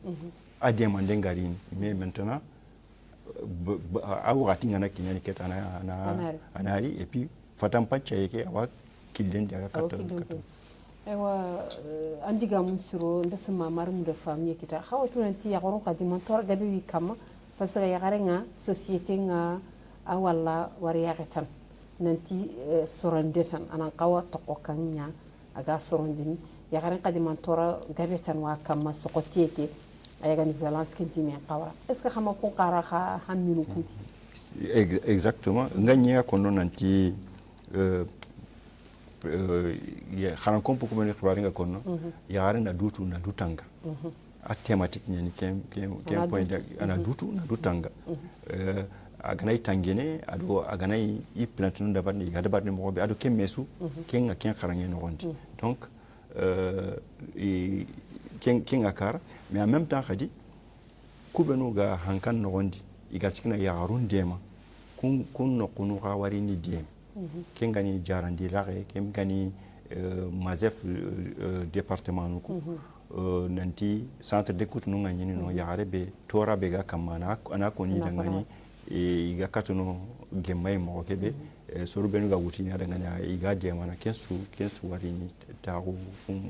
a demande ngarini mais maintenant a wakati ngana kinyani keta anari et puis fatam pacha yake awa kilden daga katta ewa andiga musiro ndasma marum de famille kita khawatu nanti ya goron kadi mentor gabe wi kama parce que ya garenga société nga awalla wari yagetan nanti sorandetan anan qawa tokokanya aga sorondini ya garen kadi mentor gabe tan wa kama sokoteke ayaga ni violence kinti men qawa est ce que xama ko qara kha haminu kuti exactement nganya kono nanti ya xaran ko ko men xibaari nga kono ya garen na dutu na dutanga a thématique ni kem point ana dutu na dutanga aganay tangene ado aganay i plantunu da barni ga da barni mo be ado kemesu kenga ken xaranye no gondi donc ken akar mais en même temps khadi kubenu ga hankan no gondi iga sikina ya harun dema kun no kunu ga wari ni dem ken gani jarandi lare ken gani mazef département ko nanti centre d'écoute no ngani no ya harebe tora be ga kamana ana ko ni dangani iga katuno gemay mo kebe sorubenu ga wutini ada ngani iga dema na kensu wari ni taru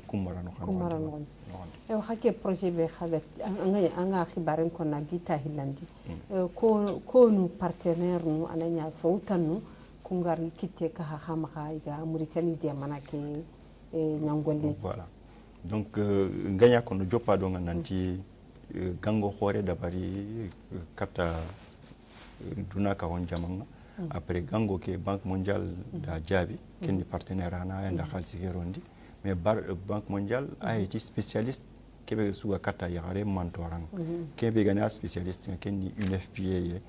kumarano kumarano ewa hake projet be khagat anga khibaren ko na gita hilandi ko nu partenaire nu ananya soutanu kungar kitte ka khama iga Mauritanie de manake nyangolli voilà donc nganya ko no joppa do nanti gango hore dabari kata duna ka won jamanga après gango ke banque mondiale da jabi ken partenaire ana enda khalsi gerondi mais banque mondiale a été spécialiste kebe suga kata yagare mantorang kebe gana spécialiste kenni UNFPA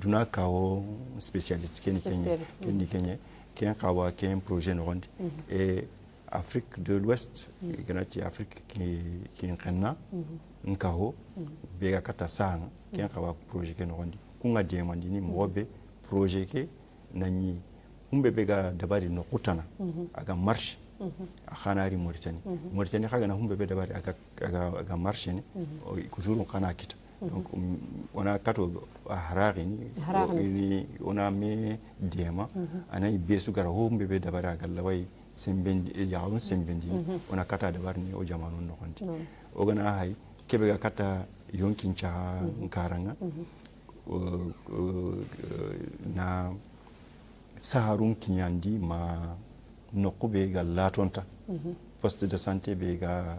duna kawo spécialiste kenni kenye ken kawa ken projet no gondi et Afrique de l'Ouest ganati Afrique qui nkanna nkaho bega kata sang ken kawa projet ken no gondi kunga demandini mobe projet ke nani humbe bega dabari no kutana aga marche a khanari Mauritanie khaga na humbe be dabari aga marche ni kuturu kana kita donc on a kato harari ni on a me diema ana besu gara humbe be dabari aga lawai sembendi yaawun sembendi on a kata dabari ni o jamanu no konti o gana hay kebe ga kata yonkin cha nkaranga na saharun kinyandi ma nokube ga latonta poste de santé be ga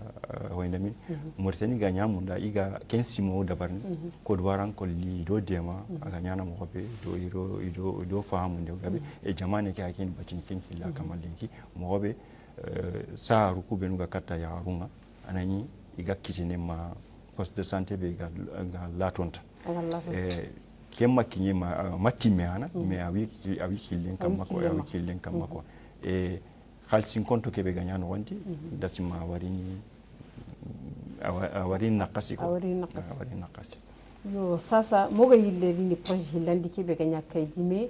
hoynami Mauritanie ga nyamunda iga kensimo dabarni ko dwaran ko li do dema aga nyana mo be do fahamu de gabe e jamane ke akin bacin kenki la kamal lenki mo be saharu ku benu ga kata ya runga anani iga kitine ma poste de santé be ga latonta kemma kinye matime ana me awi killen kamma ko awi killen kamma ko e khalsin konto kebe ganyano wanti dasima awarin nakasi ko awarin nakasi yo sasa moga yille ni projet landi kebe ganya kaydime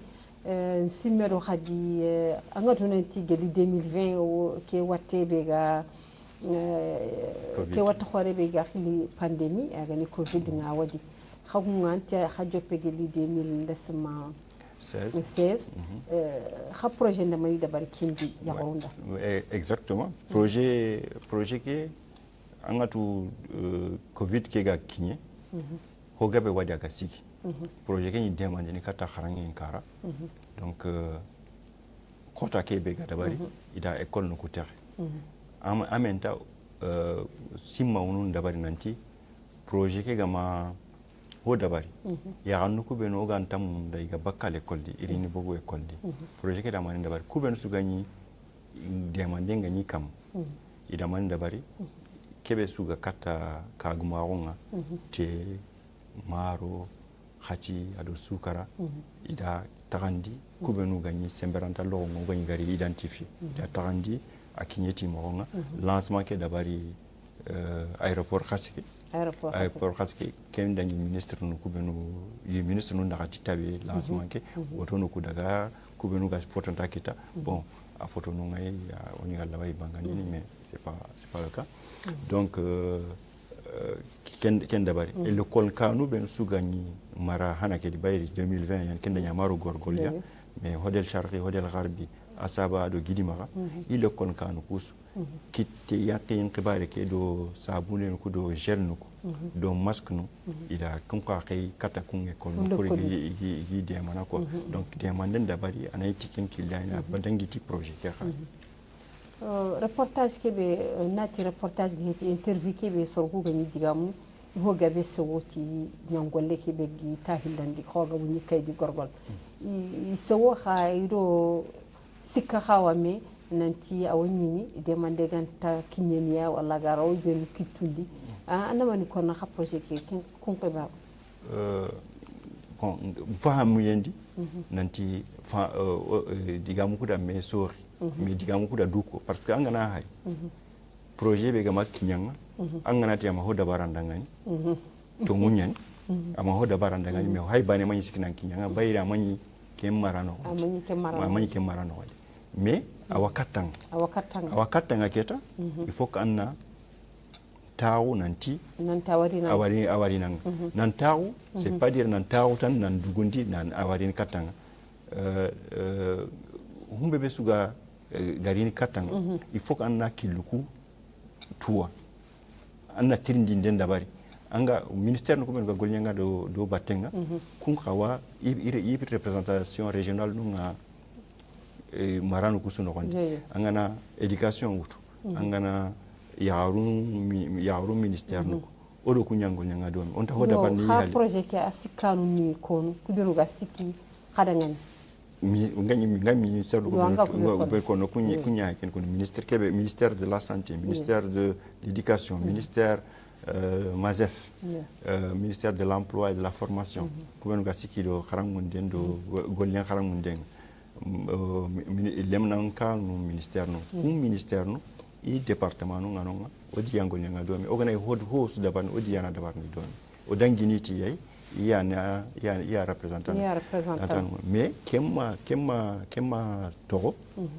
simero khadi angatonenti geli 2020 o ke watebe ga ke watta khore be ga khili pandémie aga ni covid nga wadi khagunga anta khajope geli 2016 projet de mani dabar kindi yaronda exactement projet ke angatu covid ke ga kinye hogabe wadi aga siki projet ke ni demande ni kata kharangi nkara donc kota ke be ga dabari ida école no kutere amenta simma unun dabari nanti projet ke ga ma ho dabari ya hannu ku beno ga antam da iga bakka l'école di irini bogo école di projet ke da mani dabari ku beno su gani demande ngani kam ida mani dabari kebe su ga kata kaguma ronga te maro khati ado sukara ida tagandi ku beno gani semberanta lo ngo gani gari identifier ida tagandi akinyeti moronga lancement ke dabari aéroport khasiki aéroport khaski ken dangi ministre no kubenu yi ministre no ndakati tabe lancement ke woto no kudaga kubenu ga photo takita bon a photo no ngai oni alla way bangani mais c'est pas le cas donc ken dabari et le kol kanu ben sugani mara hanake di bayri 2020 yan ken danya maro gorgolia mais hodel sharqi hodel gharbi asaba do gidimara il le kol kanu kusu kitte yakin qibare ke do sabune ko do gel nuko do masque no ila kun ka kay kata kun e kon ko gi de mana ko donc demanden dabari anay tikin kilana badangi ti projet ke kha reportage ke be nati reportage ge interview ke be sorgo gani digamu ho gabe sowoti nyangolle ke be gi tahilandi ko ga woni kay di gorgol I sowo kha ido sikka khawame nanti awanyini demande ganta kinyenia wala garaw ben kitundi anamani ko na projet ke kun ko ba bon fahamu yendi nanti digamu kuda me sori me digamu kuda duko parce que angana hay projet be gama kinyanga angana ti ama hoda barandangani to munyan ama hoda barandangani me hay bane manyi sikina kinyanga bayira manyi kemarano manyi kemarano mais awakatanga keta il faut qu'anna taw nanti awari nang nan taw c'est pas dire nan taw tan nan dugundi nan awari katanga humbe be suga garini katanga il faut qu'anna kiluku tuwa anna tirindi den dabari anga ministère no ko men golnyanga do batenga kun kawa i représentation régionale nunga maranu kusuno konde angana éducation wutu angana yarum ministère no odo kunyangol nyanga do on ta hoda bani ha projet ke asikanu ni kono kubiru ga siki khadangani nga ministère du kono kunya ken kono ministère de la santé, ministère de l'éducation, ministère Mazef, ministère de l'emploi et de la formation. Kubenu ga sikido kharangunden do gollen kharangunden lemnan ka no ministère no ministère no i département no ngano odi yangol nyanga do mi ogana ho su daban odi yana dabar ni do o danginiti yai ya représentant mais kemma togo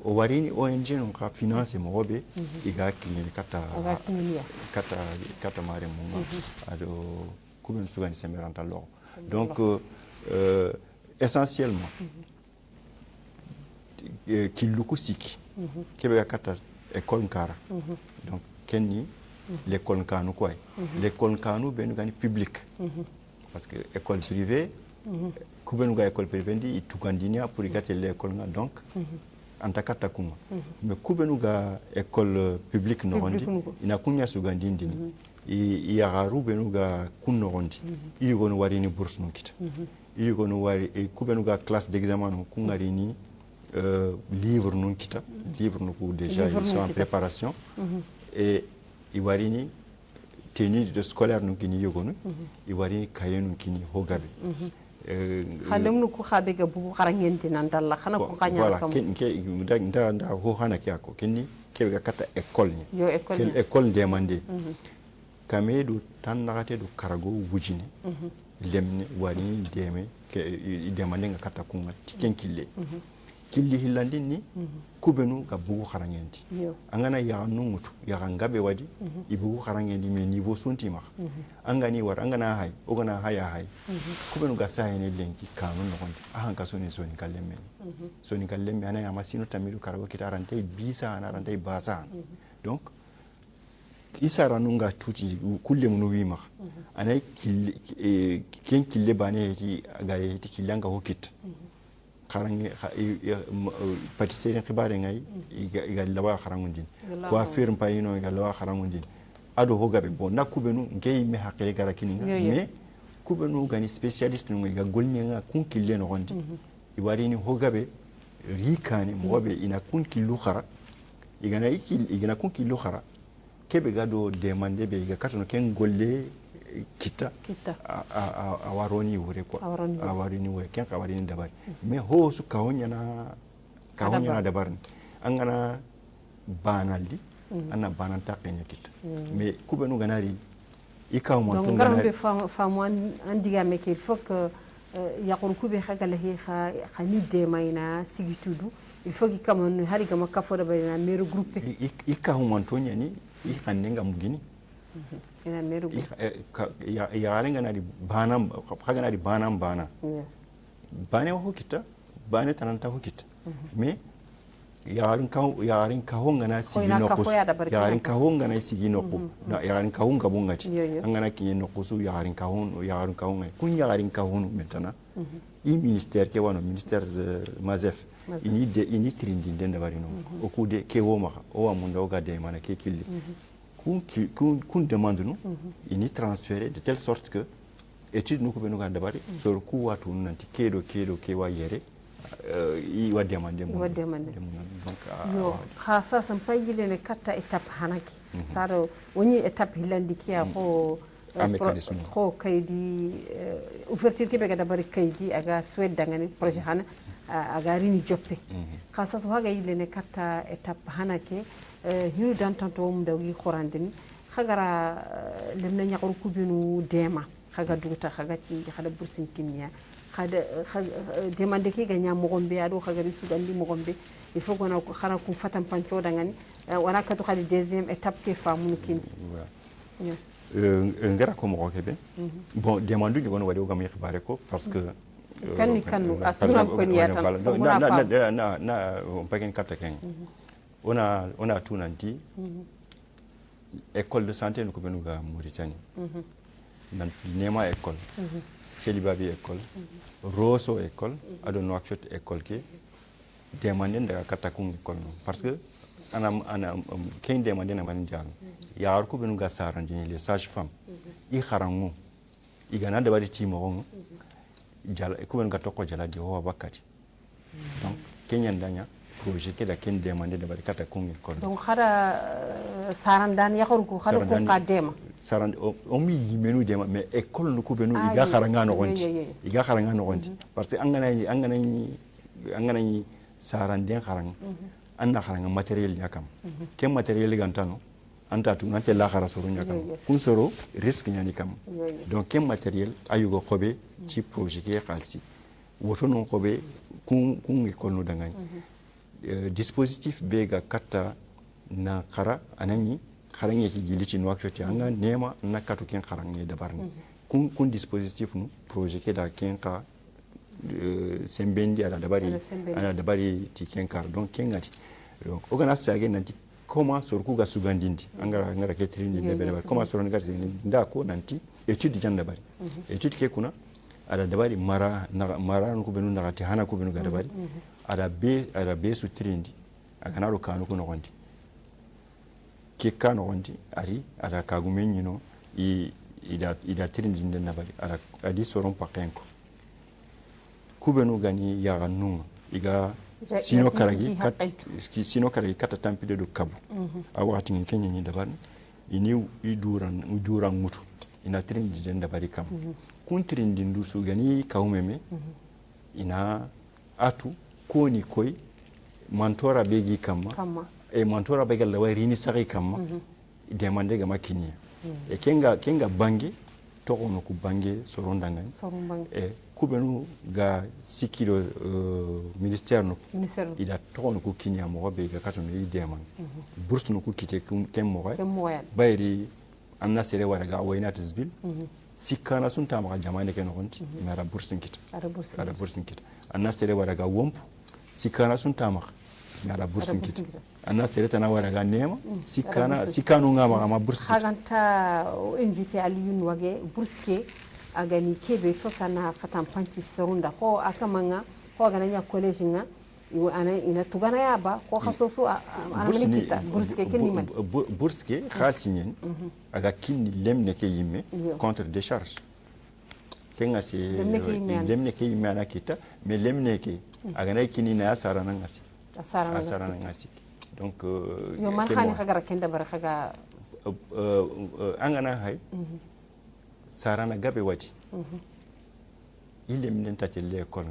o warini ONG no ka finance mo robe iga kinyi kata mare mo ado kuben sugani semeranta lo donc essentiellement kiluku siki kebe kata école nkara donc kenni l'école kanu quoi l'école kanu benu gani public parce que école privée kubenuga école privée ndi itukandinia pour gate l'école nga donc antakata kuma mais kubenuga école publique nogondi ina kunya sugandindi i yagaru benuga kunno gondi i gono warini bourse non kita i gono wari kubenuga classe d'examen no kungarini livre non kita livre no ku déjà ils sont en préparation et i warini tenue de scolaire no kini yogonu i warini kayenu kini hogabe khalem no ku khabe ga bu kharangenti nan dalla khana ko kanya kam voilà nda ho hana kyako kini kebe ga kata école ni yo école demandé kamedu tan nakate du karago wujine lemne warini deme ke demandé nga kata kunga tiken killi hillandin ni kubenu ga bugu kharangenti angana ya nungutu ya ngabe wadi ibugu kharangenti me niveau suntima angani war angana hay ogana hay kubenu ga sayene lenki kanu no gondi ahanka soni kallemme ana ya masino tamidu karago kitarante bisa ana rante basa donc isara nunga tuti kulle munu wima ana ken kille bane ti ga ti killanga hokit kharangi patisserie khibare ngai iga lawa kharangundin ko affaire mpayino iga lawa kharangundin ado hogabe bon nakubenu ngey me hakere garakini mais kubenu gani spécialiste ngai ga golnyenga kun kille no gondi iwarini hogabe rikani mobe ina kun killu khara igana kun killu khara kebe gado demande be iga katono ken golle kita awaroni wure quoi awaroni wure ken kawarini dabari mais ho su kawonya na dabarni angana banali ana bananta kenya kita mais kubenu ganari ikaw mon donc garambe famwan andiga meke il faut que yaqul kube khagala hi khani de mayna sigitudu il faut que kamon hari gama kafoda bayna mero groupe ikaw mon tonya ni i khanenga mugini ina meru ya alenga na di banam khaga na di banam bana bane ho kita bane tananta ho kita mais yarin ka honga na sigi nokos yarin ka honga na sigi nokko na yarin ka honga bungati angana kinye nokosu yarin ka honga kun yarin ka honu maintenant i ministère ke wano ministère de Mazef ini trindi ndenda barino okude ke woma o amunda o gade mana ke killi kun demande nous ini transféré de telle sorte que étude nous ko benu ganda bari so ku watu nanti kedo ke wa yere i wa demande mo donc khasa sam payile ne katta étape hanaki saro woni étape hilandi kiya ko mécanisme ko kaydi ouverture ke be gada bari kaydi aga swed dangani projet hana aga rini joppe khasa so haga yile ne katta étape hanake hiru dantanto mum dawgi khorandini khagara lemna nyaqru kubinu dema khaga duta khaga ci khada bursin kinniya khada demande ke ganya mo gombe ado khaga risu gandi mo gombe il faut qu'on a khana ku fatam pancho dangani wana ka to khadi deuxième étape ke famu kin ngara ko mo kebe bon demande ñu won wadi o gam xibare ko parce que kanu asura ko ni yatam na paken katta ken on a tout nanti école de santé no ko benuga Mauritanie nan nema école Selibabi école Rosso école ado Nouakchott école ke demande ndaga katakun école no parce que ana ken demande na man jang ya ko benuga sarandini les sages femmes i kharangu igana da bari timo jala ko benuga tokko jala di ho bakati donc kenyan danya projet ke da ken demande da bari kata kun école donc khara sarandan yakhor ko khara ko ka dema saran o mi yimenu dema mais école nu ko benu iga kharanga no gonti parce que angana ni saranden kharanga anna kharanga matériel yakam ken matériel gantano anta tu nante la khara soro nyakam kun soro risque nyani kam donc ken matériel ayugo khobe ci projet ke khalsi woto non khobe kun école no dangani dispositif bega katta na khara anani kharanye ki gilici no akoti anga nema na katu ken kharanye dabarni kun dispositif nu projet ke da ken ka sembendi ala dabari ti ken kar donc ken ngati donc ogana sage nanti comment sorku ga sugandindi angara ke trini de bele comment soron ga nda ko nanti étude jan dabari étude ke kuna ala dabari mara ko benu ndagati hana ko benu ga dabari ada be su trindi agana ro kanu ko nogondi ke kanu gondi ari ada kagume nyino ida trindi den dabari ada adi soron pakenko kubenu gani ya nunga iga sino karagi kata tampide do kabu a wakati ngin kenya nyi dabar ini uduran mutu ina trindi den dabari kam kun trindi ndu su gani kawmeme ina atu koni koy mantora begi kamma e mantora begi la wari ni sari kamma demande ga makini e kenga bangi to ono ku bangi sorondanga e kubenu ga sikiro ministère no ida to ono ku kinya mo be ga katono yi demande bourse no ku kite kem mo bayri anna sere wara ga wayna tizbil sikana sun ta ma jamane ken gonti mara bourse kita ara bourse kita anna sere wara ga wompu sikana sun tamak ngara bursin kiti anna sereta na wara ga nema sikanu ngama ama bursin kiti haganta invité aliyun wage burske agani kebe fokana fatan panti sonda ko akamanga ko gananya college nga ana ina tugana yaba ko khasoso ana mani kita burske kenni man burske khalsinen aga kinni lemne ke yimme contre décharge kenga se lemne ke yimme ana kita mais lemne ke agana kini na asara nan ngasi donc yo man khani khagara kenda bar khaga angana hay sarana gabe wati ile minen tati le école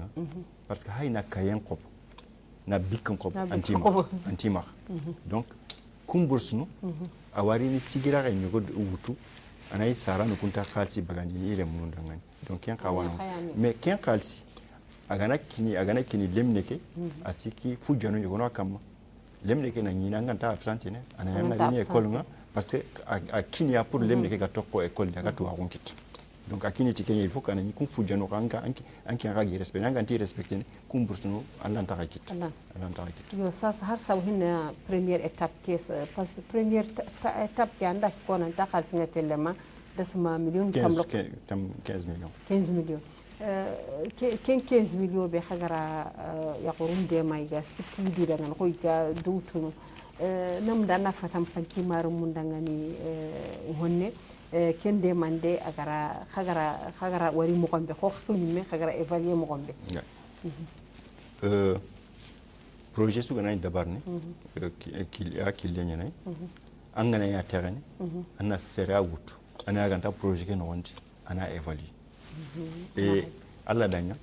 parce que hay na kayen kop na bikan kop antima donc kumbursnu awari ni sigira ga nyugo wutu anay sarana kunta khalsi bagandi ni ile mun dangani donc ken kawana mais ken khalsi agana kini lemneke asiki fujano yogono kam lemneke na nyina nganta absente ne ana yanga ni école nga parce que akini ya pour lemneke ga tokko école daga to akonkit donc akini tikenya il faut kana ni kun fujano kanga anki nga gi respect nga anti respecter ne kum bursno Allah ta kit yo sas har saw hina première étape kes parce que première étape ki anda ko nan ta khal singa telema dasma million kam 15 millions ken 15 millions be khagara yaqurun de mayga sikidi dangan ko ga dawtuno nam dana fatam panki marum mundangani honne ken de mande agara khagara wari mo gombe ko khumi khagara évaluer mo gombe projet su ganay dabarne qu'il lenyane angana ya terrain ana sera wutu ana ganta projet ke no wonti ana évaluer et alla danya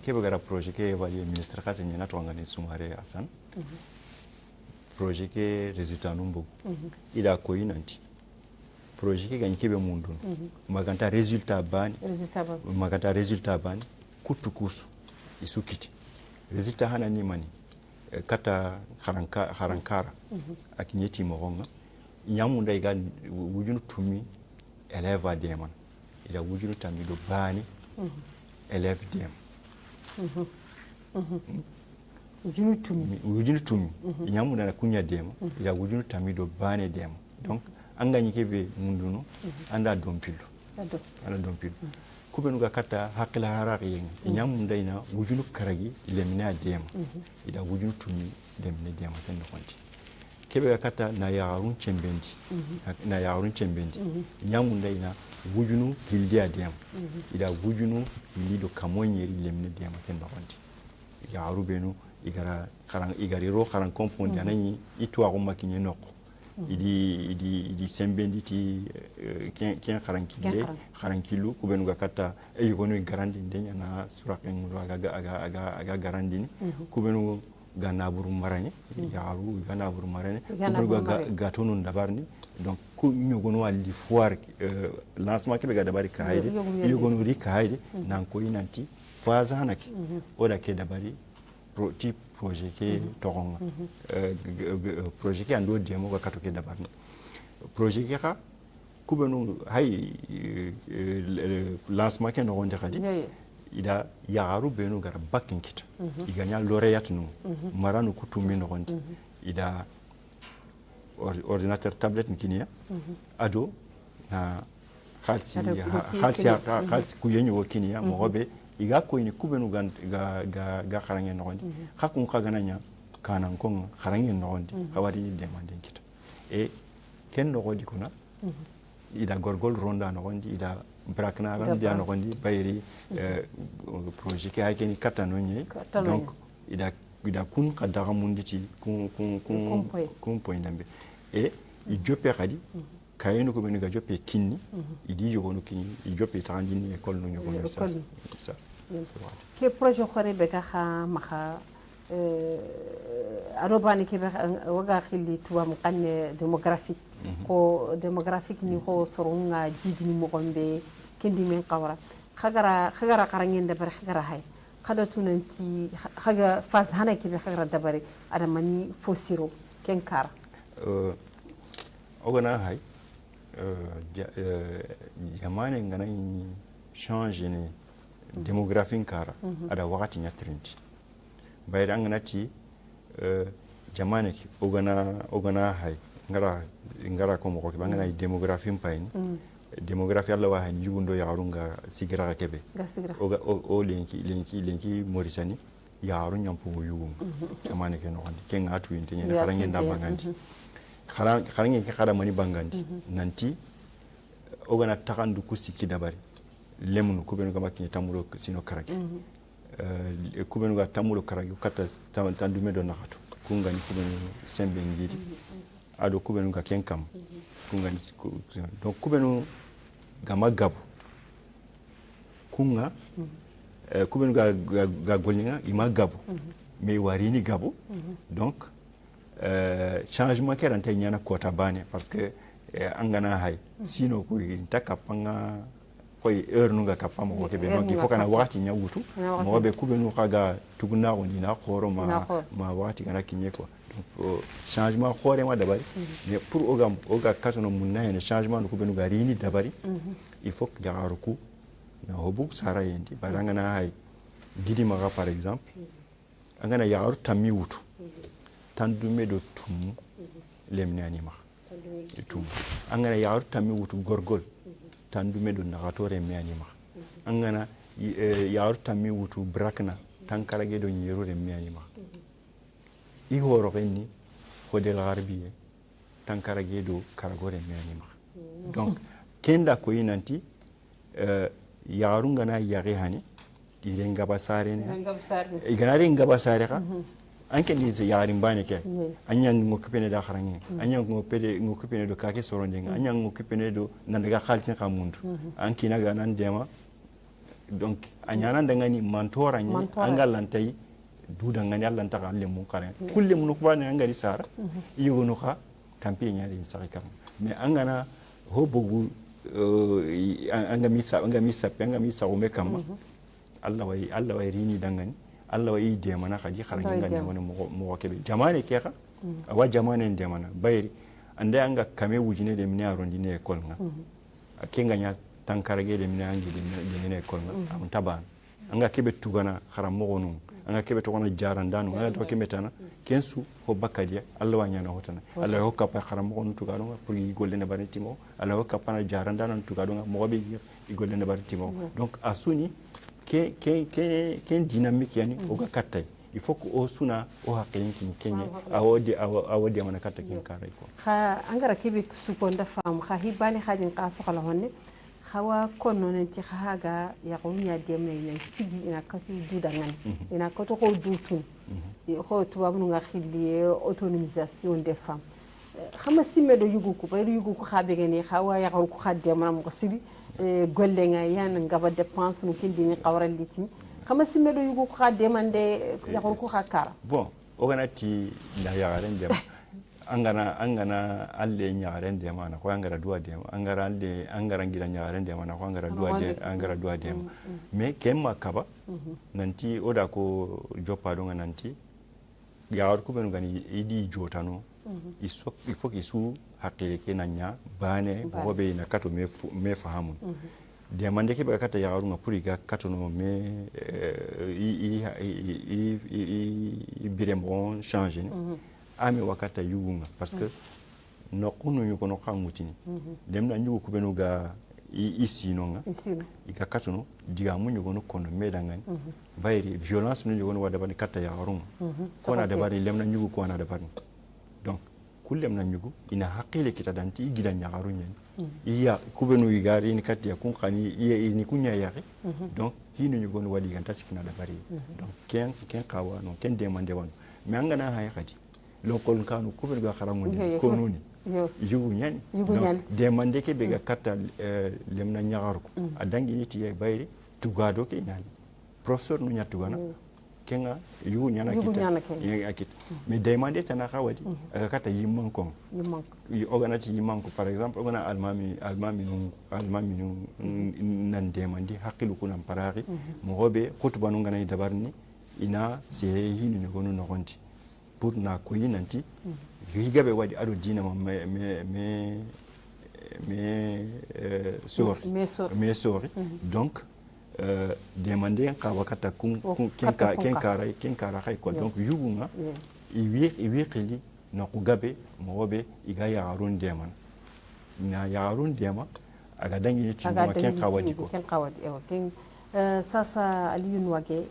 kebe gara projet ke évaluer ministre kase nyana to ngani sumare asan projet ke résultat numbu ida ko yinanti projet ke ganyi kebe mundu maganta résultat bani kutukusu isukiti résultat hana ni mani kata kharankara akinyeti mogonga nyamunda iga wujunu tumi élève ademan ila wujunu tamido bani élève dem wujunu tumi nyamunda na kunya dem ila wujunu tamido bani dem donc anganyi kebe munduno anda dompilu kubenu ga kata hakila haraki yen nyamunda ina wujunu karagi lemina dem ila wujunu tumi demne dem tan konti kebe ga kata na yarun chembendi nyamunda ina wujunu hildia dem ila wujunu lido kamonyeri lemne dem tan konti yaaru benu igari ro kharan compound anani itwa ko makinye noko idi sembendi ti ken kharan kilu ku benu ga kata e yugonu garandi ndenya na suraken aga garandini ku benu ga naburu marane yaaru ga naburu marane ku benu ga tonu dabarni donc ku nyogonu ali foire lancement ke be ga dabari kaide yugonu ri kaide nan ko inanti phase hanaki oda ke dabari type projet ke toronga projet ke ando demo ga katoke dabarni projet ke ka kubenu hay lancement ke no gonde khadi ida yaaru benu gara bakin kita iganya lauréat no maranu kutumi no gonde ida ordinateur tablette nikinia ado na khalsi ku yenyo kinia mogobe iga ko ni kubenu ga kharangen nondi khakun khagananya kanan kon kharangen nondi khawari ni demande kita e ken nogodi kuna ida gorgol ronda nondi ida brakna ran dia nondi bayri projet ke hakeni katano nyi donc ida kun kadara munditi kun point nambe e i jope khadi kayeno ko ben ga jope kinni idi yogono kinni i jope tandini école no yogono ça ke projet khore be ka kha makha arobani ke waga khili tuwa mqanne démographique ko démographique ni ko sorunga jidini mo gombe kendi men qawra khagara qarangen de bar khagara hay khada tunanti khaga fas hana ke be khagara dabari adamani fosiro kenkara ogana hay jamane ngana ni change ni démographie kara ada wakati nyatrinti bayra ngana ti jamane ki ogana hay ngara ko mo ko bangana démographie payni démographie alla wa han yugundo yarunga sigira kebe o lenki Mauritanie yaru nyampo yugum jamane ke no andi ken atu intenya kharange ndabangandi kharange ke khara mani bangandi nanti ogana takandu kusiki dabari lemunu kubenu kama kinyi tamulo sino karagi kubenu ga tamulo karagi kata tandume do nakatu kungani kubenu sembe ngiri ado kubenu ga kenkam kungani donc kubenu gama gabu kunga kubenu ga golinga ima gabu me warini gabu donc changement ke ranta nyana kota bane parce que angana hay sino ko intaka panga koy heure nuga kapamo ko kebe donc il faut kana wakati nyawutu mo be kubenu kaga tuguna ko dina khoro ma wakati kana kinye ko donc changement khore ma dabari mais pour oga katono munna ene changement ko benu garini dabari il faut que garuku na hobu sara yendi baranga na hay gidi maga par exemple angana yaru tammi wutu tandume do tum lemni anima tum angana yaru tammi wutu gorgol tandume do nagatore me anima angana yaru tammi wutu brakna tankarage do nyerore me anima i horo benni hodel garbiye tankarage do karagore me anima donc kenda ko yinanti yaru ngana yari hani irenga basare ne igana renga basare ka anke ni yari mbane ke anya ngokupene da kharange anya ngokupene do kake sorondenga anya ngokupene do nandaga khaltin khamuntu anki naga nan dema donc anya nan daga ni mantora ni angalantai duda ngani Allah ta galle mun kare kulle mun ko bane ngari sara yugo kha tampi nyaari misari kam mais angana hobogu anga misa o mekam Allah way rini dangani Allah way de mana khaji kharangi ngani wona mo kebe jamane ke ka awa jamane de mana bayri ande anga kame wujine de mina rondi ne école nga akenga nya tankarage de mina angi de ne école nga am taban anga kebe tugana kharam mo gonu anga kebe to kona jarandanu anga to kebe tana kensu ho bakadiya Allah wa nyana hotana Allah ho kappa kharam mo gonu tugano pour yi golle ne bari timo Allah ho kappa na jarandanu tugado mo be yi golle ne bari timo donc asuni ken dynamique yani oga kattay il faut que o suna o hakken kin kenye awodi mana katta kin karay ko kha angara kebe su ko nda fam kha hibani khadin qaso kala honne hawa konno nanti haga ya gonya demna ina sigi ina katu dudangan ina katu ko dutun ho tubabu nga khili autonomisation des femmes khama simme do yugo ko bayru yugo ko khabe gani hawa ya ko khadde manam ko siri golle nga yan ngaba dépense no kindi ni qawral liti khama simme do yugo ko khadde mande ya ko khakara bon oganati la yaren dem angana alle nyaren dem ana ko angara duwa dem angara ngira nyaren dem ana ko angara duwa dem mais kemma kaba nanti oda ko joppa do nanti yawar ko benu gani idi jotano il faut qu'il soit hakile ke nanya bane bobe na kato me fahamun demande ke be kata yawaru nga puri ga kato no me i birembon changer ami wakata yugunga parce que no kunu yuko no khangutini dem na nyugo kubenu ga isi nonga ika katuno diga munyu gono kono medangani bayri violence no yugo no wada bani kata yawaru kona da bari lemna nyugo ko na da bari donc kullem na nyugo ina hakile kita danti gidan yawaru nyen iya kubenu igari ni kati ya kunkani iya ni kunya yake donc hinu nyugo no wadi ganta sikina da bari donc ken kawa no ken demande wan me angana haya kati lokol kanu kubenu ga kharamu konuni yugu nyani demande ke be ga kata lemna nyagarko adangi ni tiye bayri tugado ke inani professeur no nyatugana kenga yugu nyana kita akit mais demande tana khawadi aga kata yimman ko oganati yimman ko par exemple ogana almami nu nan demande haqilu kunam parari mo robe khutbanu ngana dabarni ina se hinu ne gonu no gonti pour na ko yinanti higabe wadi ado dina me sori donc demander ka wakata ken kara hay ko donc yugunga i wiqili na ko gabe mobe iga yarun deman na yarun dema aga dangi ni tuma ken kawadi ko ken sasa aliyun wage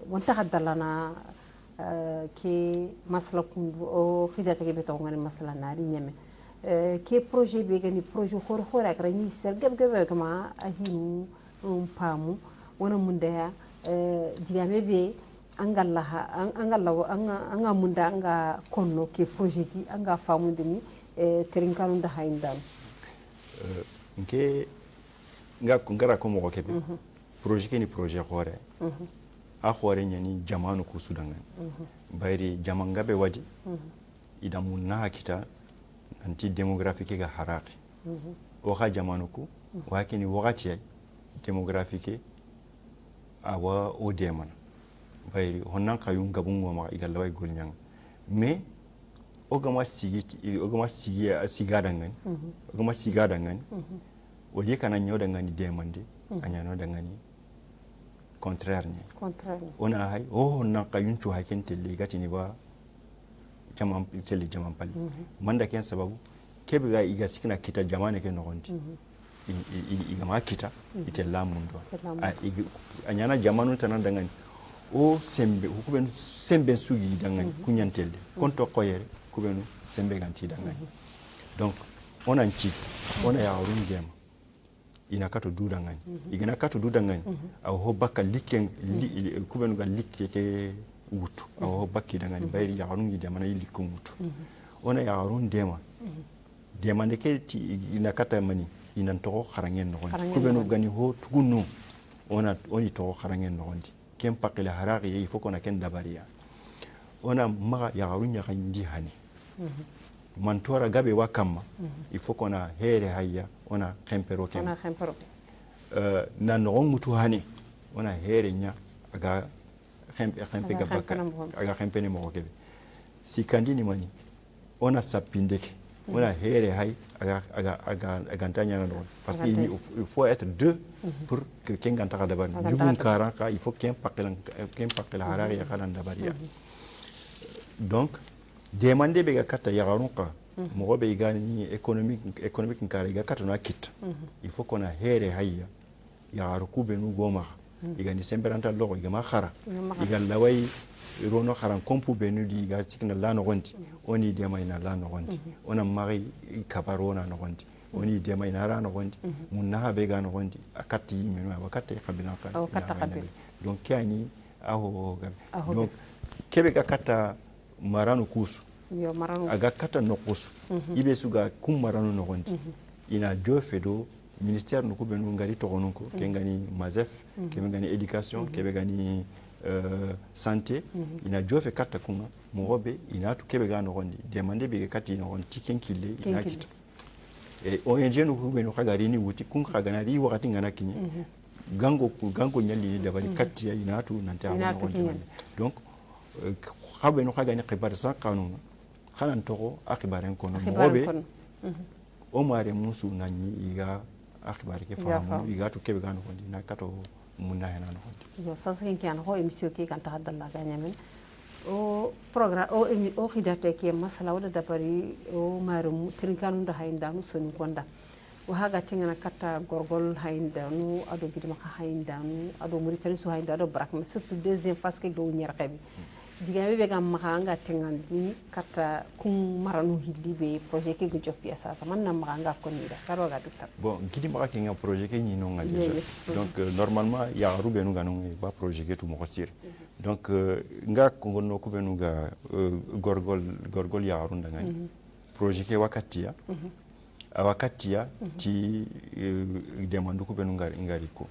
wanta haddalana ke masla kundu o khidata ke beto ngani masla nari nyeme ke projet be gani projet khor khora kra ni ser gab kama ahinu pamu wona mundaya digame be angalla anga munda anga konno ke projet di anga famu demi trinkanu nda haindam nke ngara ko mo ko be projet ni projet khore a khore nyani jamanu ku sudangan bayri jamanga be wadi ida munna hakita anti demographique ga haraki o kha jamanu ku wakini wakati demographique awa o deman bayri honnan kayun gabun ma igalla way golnyang mais ogama sigadangan ogama sigadangan wodi kana nyodangani demande anyano dangani contraire ona hay honnan kayun chu haken tele gatini ba jamam tele jamam pali manda ken sababu kebe ga iga sikina kita jamane ken nogonti igama kita itella mundo anyana jamanu tanan dangani o sembe hukubenu sembe sugi dangani kunyantelde konto koyere kubenu sembe ganti dangani donc ona nchi ona ya urungema ina kato dudangani igina kato dudangani aw ho bakka likken kubenu ga likke ke wutu aw ho bakki dangani bayri ya urungi de mana likko wutu ona ya urun dema dema ne ke ina kata mani ina to kharangen no kubenu gani ho tugunu oni to kharangen no ndi ken pakile harari yi foko na ken dabariya ona maga ya garunya kan ndi hani mantora gabe wakama il faut qu'on a here haya ona khempero ken na no mutu hani ona here nya aga khempe gabaka aga khempe ne mo kebe sikandini mani ona sapindeke ona here hay aga ntanya na don parce qu'il faut être deux pour que ken ganta dabar jugun karanka il faut ken pakela harari ya kana dabariya donc demander be ga kata ya garonka mo be gani ni économique nkare ga kata na kit il faut qu'on a here haya ya garuku be nu goma igani semberanta logo igama khara igal lawai rono kharan kompu benu di ga sikna la no gonti oni de mai na la no gonti ona mari kabarona no gonti oni de mai na ra no gonti mun na be ga no gonti akati menu wakati khabina ka donc kani aho donc kebe ga kata marano kusu aga kata no kusu ibe suga kum marano no gonti ina jo fedo ministère no kubenu ngari togononko ke ngani mazef ke ngani éducation ke ngani santé ina jo fe kata kunga mogobe ina to kebe ga no gondi demande be kati no gon tiken kille ina kita e ONG no kubenu kagari ni wuti kun kagana ri wakati ngana kinye gango nyali ni dabali kati ya ina to nanta no gondi donc habe no kagani qibar sa kanuna khanan toko akibaren kono mogobe o mare musu nanyi iga akibare ke famu iga to kebe ga no gondi na kato munna hena no gondi yo sasa ken kan ho emission ke kan ta dalla ga nyamen o programme o khidate ke masala wada dabari o marum trinkanu da haynda no sonu konda o haga tingana kata gorgol haynda no ado bidima haynda no ado muritani so haynda ado brak mais surtout deuxième phase ke do nyer xebi diga be gam mahanga tingan ni kata kum maranu hilli be projet ke jof piasa sa man na mahanga ko ni da saro ga dukta bon gidi maka ke nga projet ke ni non nga déjà donc normalement ya rube nu ganon ba projet ke tu mo xir donc nga ko ngono ko benu ga gorgol ya runda ngani projet ke wakati ya ti demandu ko benu ngari ko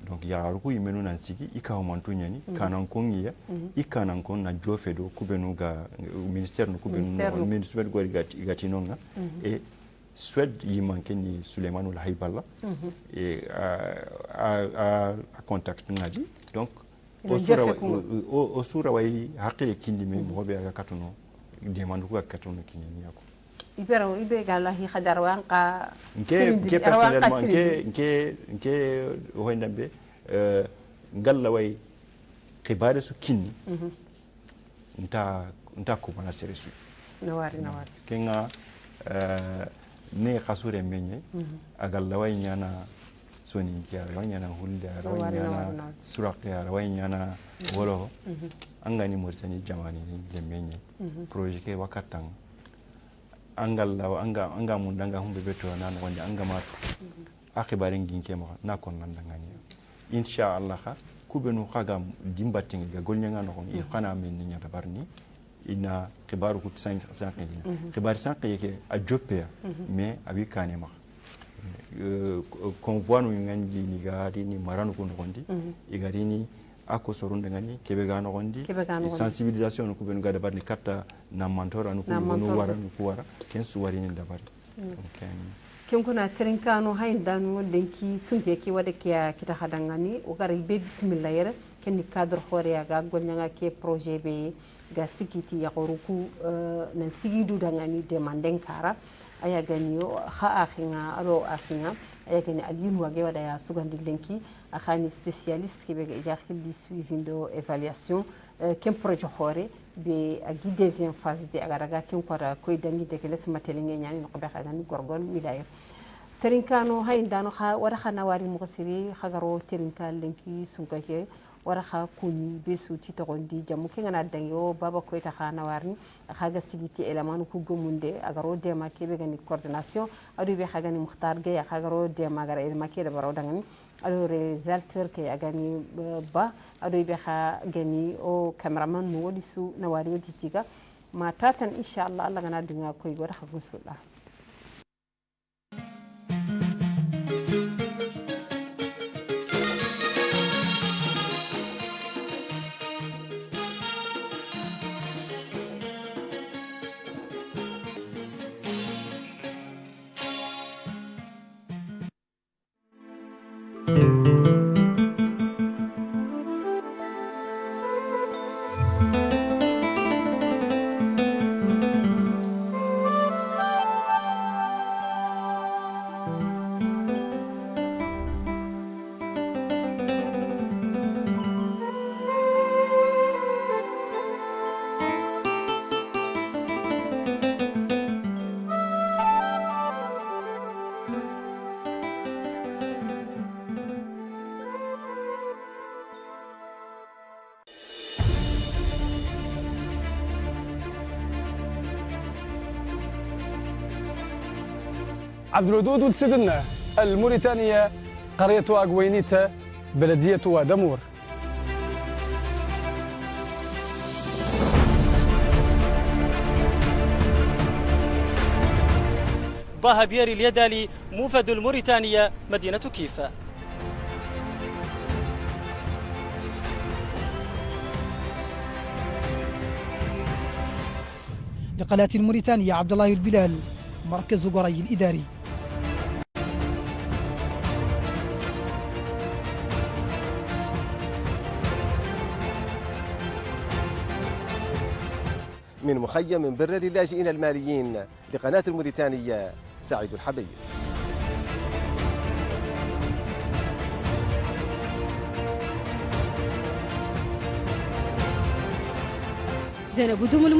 donc ya ruku imenu nan sigi ikaw mantu nyani kanan kongiya ikanan kon na jofedo ko benu ga ministère no ko benu ministère go gati nonga et Suède yi manke ni Souleymane ul Hayballa et a contact ngadi donc o sura way hakile kindi me mo be aga katuno demandu ko katuno kinni yako ibe gala hi khadar wanqa nke personnellement nke hoynambe ngalla way khibare su kinni nta ko bana seresu nawari kenga ne khasure menye agalla way nyana soni kiara way nyana hulda way nyana suraqya way nyana wolo angani Mauritanie jamani le menye projet ke wakatang anga mun danga humbe beto nan wonde anga matu akibare nginke ma na kon nan danga ni inshallah kubenu khaga dimbatingi ga golnyanga no kon khana men ni nyata barni ina kibaru kut 5 kibar 5 yake a joppe mais abi kane ma convoi no ngandi ni gari ni maranu ko no gondi igari ni ako sorunda ngani kebe gano gondi sensibilisation no kubenu gada barni katta na mantora no kubenu wara no kuwara ken suwari ni dabari ken kuna trinkano hayndanu denki sunke ki wada kiya kita hadangani o gari be bismillah yere ken ni cadre khore ga golnyanga ke projet be ga sikiti ya qoruku nan sigidu dangani demanden kara aya ganyo ha akhinga aro akhinga aya gani aliyun wage wada ya sugandi lenki akhani spécialiste qui be ja khili suivi do évaluation kem projet khore be agi deuxième phase de agaraga kem kwara koy dangi de keles matelinge nyani no be khagani gorgol wilaya terinkano hayndano kha wara khana wari mo siri khagaro terinkal lenki sunkake wara kha kuni be suti to gondi jamu ke ngana danyo baba koy ta khana warni khaga sigiti element ku gomunde agaro de ma ke be gani coordination adu be khagani mukhtar ge khagaro de ma gara element ke da baro dangani ado réalisateur ke agani ba ado be kha gani o cameraman mo wodi su na wari wodi tiga ma tatan inshallah Allah gana dinga koy wara kha gusulla عبد الودود والسدنة الموريتانية قرية أقوينيتا بلدية ودمور. باها بيري اليدالي موفد الموريتانية مدينة كيف. لقناة الموريتانية عبد الله البلال، مركز قري الإداري. من مخيم بر للاجئين الماليين لقناة الموريتانية سعيد الحبيب. زينب